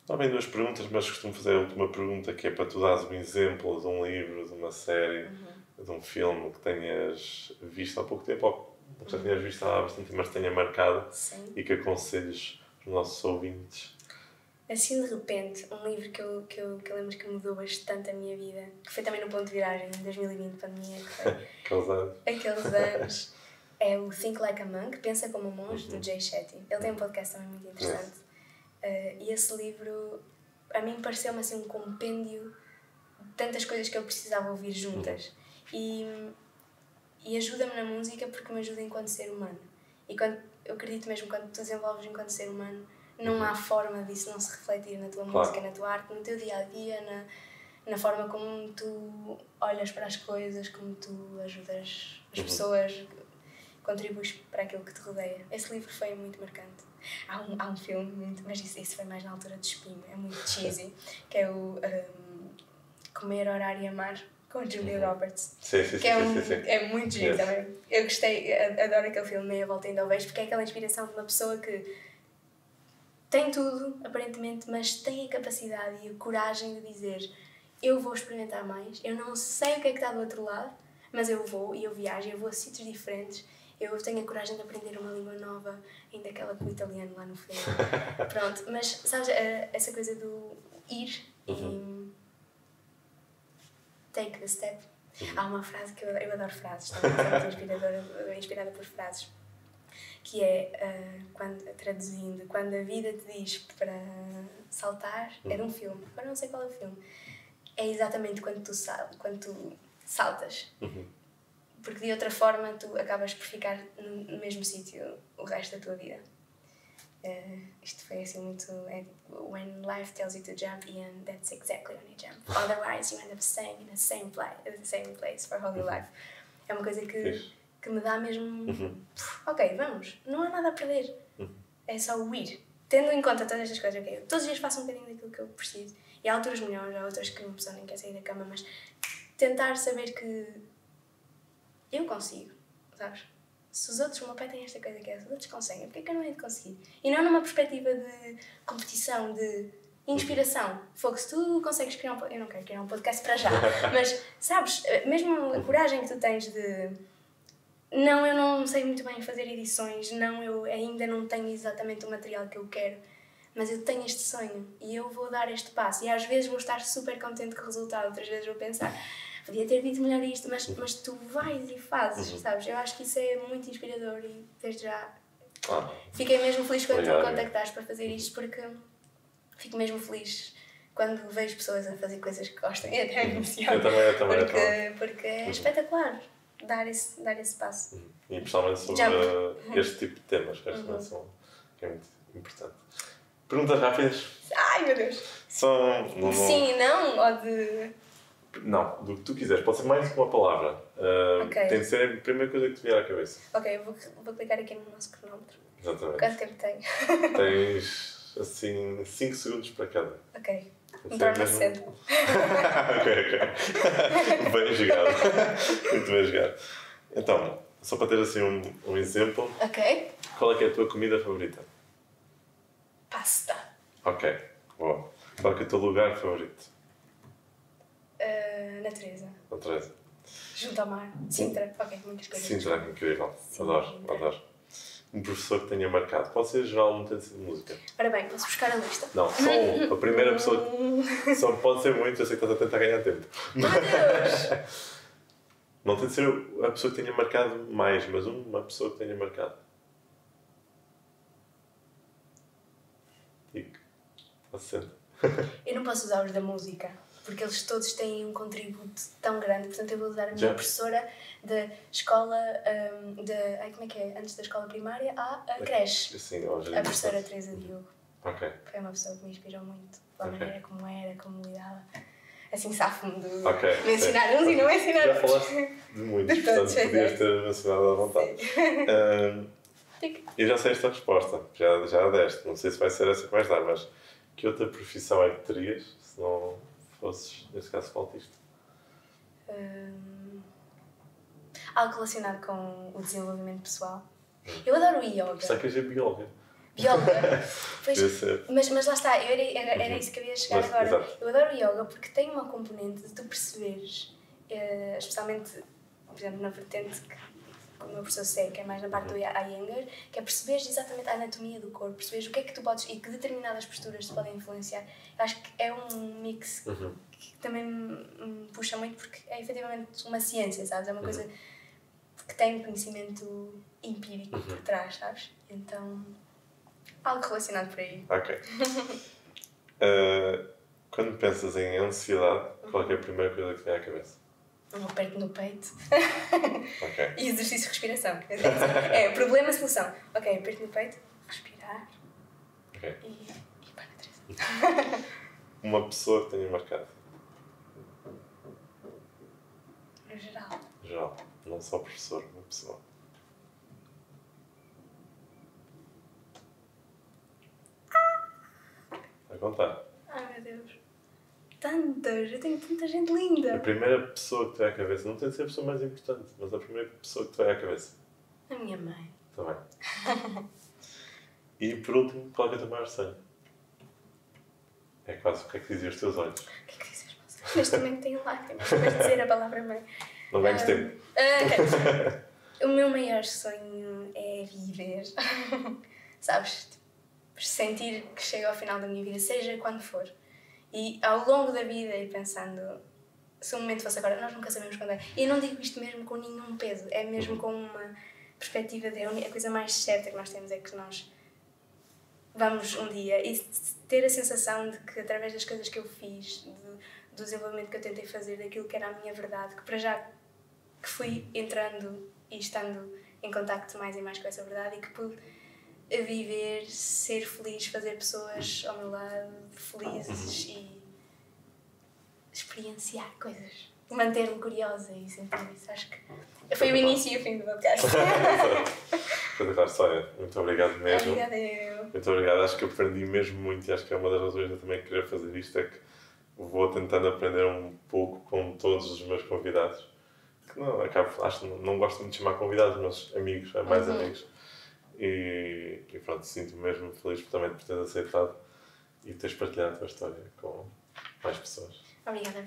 não bem duas perguntas, mas costumo fazer a última pergunta, que é para tu dares um exemplo de um livro, de uma série, de um filme que tenhas visto há pouco tempo, ou que já tenhas visto há bastante tempo, mas tenha marcado. Sim. E que aconselhes os nossos ouvintes. Assim, de repente, um livro que eu lembro que mudou bastante a minha vida, que foi também no ponto de viragem, em 2020, pandemia, que foi aqueles anos, é o Think Like a Monk, Pensa como um Monge, do Jay Shetty. Ele tem um podcast também muito interessante. E esse livro, a mim, pareceu-me assim um compêndio de tantas coisas que eu precisava ouvir juntas. E ajuda-me na música porque me ajuda enquanto ser humano. E eu acredito mesmo, quando tu desenvolves enquanto ser humano, não há forma disso não se refletir na tua música, na tua arte, no teu dia-a-dia, na forma como tu olhas para as coisas, como tu ajudas as pessoas, contribuis para aquilo que te rodeia. Esse livro foi muito marcante. Há um filme, mas isso foi mais na altura de espinho, é muito cheesy, que é o Comer, Orar e Amar, com a Julia Roberts. Sim. É muito giro também. Eu gostei, adoro aquele filme, meia volta ainda o vejo, porque é aquela inspiração de uma pessoa que tem tudo, aparentemente, mas tem a capacidade e a coragem de dizer: eu vou experimentar mais, eu não sei o que é que está do outro lado, mas eu vou, e eu viajo, eu vou a sítios diferentes, eu tenho a coragem de aprender uma língua nova, ainda aquela com o italiano lá no filme. Pronto, mas sabes, essa coisa do ir e take the step. Há uma frase que eu adoro frases, também sou inspirada por frases, que é, traduzindo, quando a vida te diz para saltar, é de um filme, agora não sei qual é o filme, é exatamente quando tu saltas, porque de outra forma tu acabas por ficar no mesmo sítio o resto da tua vida. Isto foi assim muito... when life tells you to jump, Ian, that's exactly when you jump. Otherwise you end up staying in the same place for all your life. É uma coisa que me dá mesmo... Ok, vamos, não há nada a perder. É só o ir. Tendo em conta todas estas coisas, ok, todos os dias faço um bocadinho daquilo que eu preciso. E há alturas melhores, há outras que uma pessoa nem quer sair da cama, mas tentar saber que eu consigo, sabes? Se os outros, o meu pai tem esta coisa que é, se os outros conseguem, porque é que eu não hei de conseguir? E não numa perspectiva de competição, de inspiração. Fogo, se tu consegues criar eu não quero criar um podcast para já, mas, sabes, mesmo a coragem que tu tens de... Não, eu não sei muito bem fazer edições, não, eu ainda não tenho exatamente o material que eu quero, mas eu tenho este sonho e eu vou dar este passo. E às vezes vou estar super contente com o resultado, outras vezes vou pensar, podia ter dito melhor isto, mas tu vais e fazes, sabes? Eu acho que isso é muito inspirador e desde já fiquei mesmo feliz quando tu me contactaste para fazer isto, porque fico mesmo feliz quando vejo pessoas a fazer coisas que gostam e até me emociono. Eu também. Porque é espetacular dar esse passo. E principalmente sobre este tipo de temas, que acho que é muito importante. Perguntas rápidas? Ai, meu Deus! Sim, não? Ou de... Não, do que tu quiseres. Pode ser mais do que uma palavra. Tem de ser a primeira coisa que te vier à cabeça. Ok, eu vou clicar aqui no nosso cronómetro. Exatamente. Quanto tempo tenho? Tens, assim, 5 segundos para cada. Ok. Me torna cedo. Ok. Bem jogado. Muito bem jogado. Então, só para ter assim um exemplo, Ok. qual é que é a tua comida favorita? Pasta. Ok, boa. Qual é que é o teu lugar favorito? Natureza. Natureza. Junto ao mar. Sintra. Ok, muitas coisas. Sintra, incrível. Sim, Adoro, Sintra. adoro. Um professor que tenha marcado. Pode ser geral, não tem de ser de música. Ora bem, posso buscar a lista? Não, só um. A primeira pessoa. Só pode ser muito, eu sei que estás a tentar ganhar tempo. Meu Deus! Não tem de ser a pessoa que tenha marcado mais, mas uma pessoa que tenha marcado. Digo. Assenta. Eu não posso usar os da música, porque eles todos têm um contributo tão grande, portanto eu vou usar a minha Já. professora da escola, ai, como é que é? Antes da escola primária, a creche. Sim, hoje A professora Teresa Diogo. Ok. Foi uma pessoa que me inspirou muito, pela Ok. maneira como era, como lidava. Assim, safo-me de Ok, mencionar sim. uns e não mencionar Já outros. falaste de muitos, De portanto todos, é podias certo. ter mencionado à vontade. Tic. Eu já sei esta resposta, já a deste. Não sei se vai ser essa que vais dar, mas que outra profissão é que terias se não fosses, neste caso, flautista? Algo relacionado com o desenvolvimento pessoal. Eu adoro o yoga. Será que és bióloga? Yoga. Pois, Devia ser. mas lá está, era isso que eu ia chegar Mas, agora. exato. Eu adoro o yoga porque tem uma componente de tu perceberes, especialmente, por exemplo, na vertente que o meu professor segue, que é mais na parte do Iyengar, que é perceberes exatamente a anatomia do corpo, perceberes o que é que tu podes e que determinadas posturas te podem influenciar. Eu acho que é um mix que também me puxa muito porque é efetivamente uma ciência, sabes? É uma coisa que tem conhecimento empírico por trás, sabes? Então, algo relacionado por aí. Ok. Quando pensas em ansiedade, qual é que é a primeira coisa que vem à cabeça? Um aperto no peito. Ok. E exercício de respiração. É problema, solução. Ok, aperto no peito, respirar Ok. e pá, na Teresa. Uma pessoa que tenha marcado, No geral. geral, não só professor, uma pessoa. Vai contar. Ai meu Deus. Tantas, eu tenho tanta gente A linda. primeira pessoa que te vai à cabeça, não tem de ser a pessoa mais importante, mas a primeira pessoa que te vai à cabeça. A minha mãe. Está bem. E por último, qual é que é o teu maior sonho? É quase o que é que dizem os teus olhos. O que é que dizes, moça? Neste momento tenho lágrimas para dizer a palavra mãe. Não ganhes tempo. O meu maior sonho é viver. Sabes? Tipo, sentir que chego ao final da minha vida, seja quando for. E ao longo da vida ir pensando, se o momento fosse agora, nós nunca sabemos quando é. E eu não digo isto mesmo com nenhum peso, é mesmo com uma perspectiva de a coisa mais certa que nós temos é que nós vamos um dia e ter a sensação de que através das coisas que eu fiz, do desenvolvimento que eu tentei fazer, daquilo que era a minha verdade, que para já que fui entrando e estando em contacto mais e mais com essa verdade e que pude viver, ser feliz, fazer pessoas ao meu lado felizes e experienciar coisas. Manter-me curiosa e sentir isso. Acho que foi o início e o fim do podcast. Espetacular história. Muito obrigado mesmo. Obrigada eu. Muito obrigado. Acho que aprendi mesmo muito e acho que é uma das razões de eu também querer fazer isto, é que vou tentando aprender um pouco com todos os meus convidados. Que não, acho que não gosto muito de chamar convidados, mas amigos, é mais amigos. E pronto, sinto-me mesmo feliz também por teres aceitado e teres partilhado a tua história com mais pessoas. Obrigada.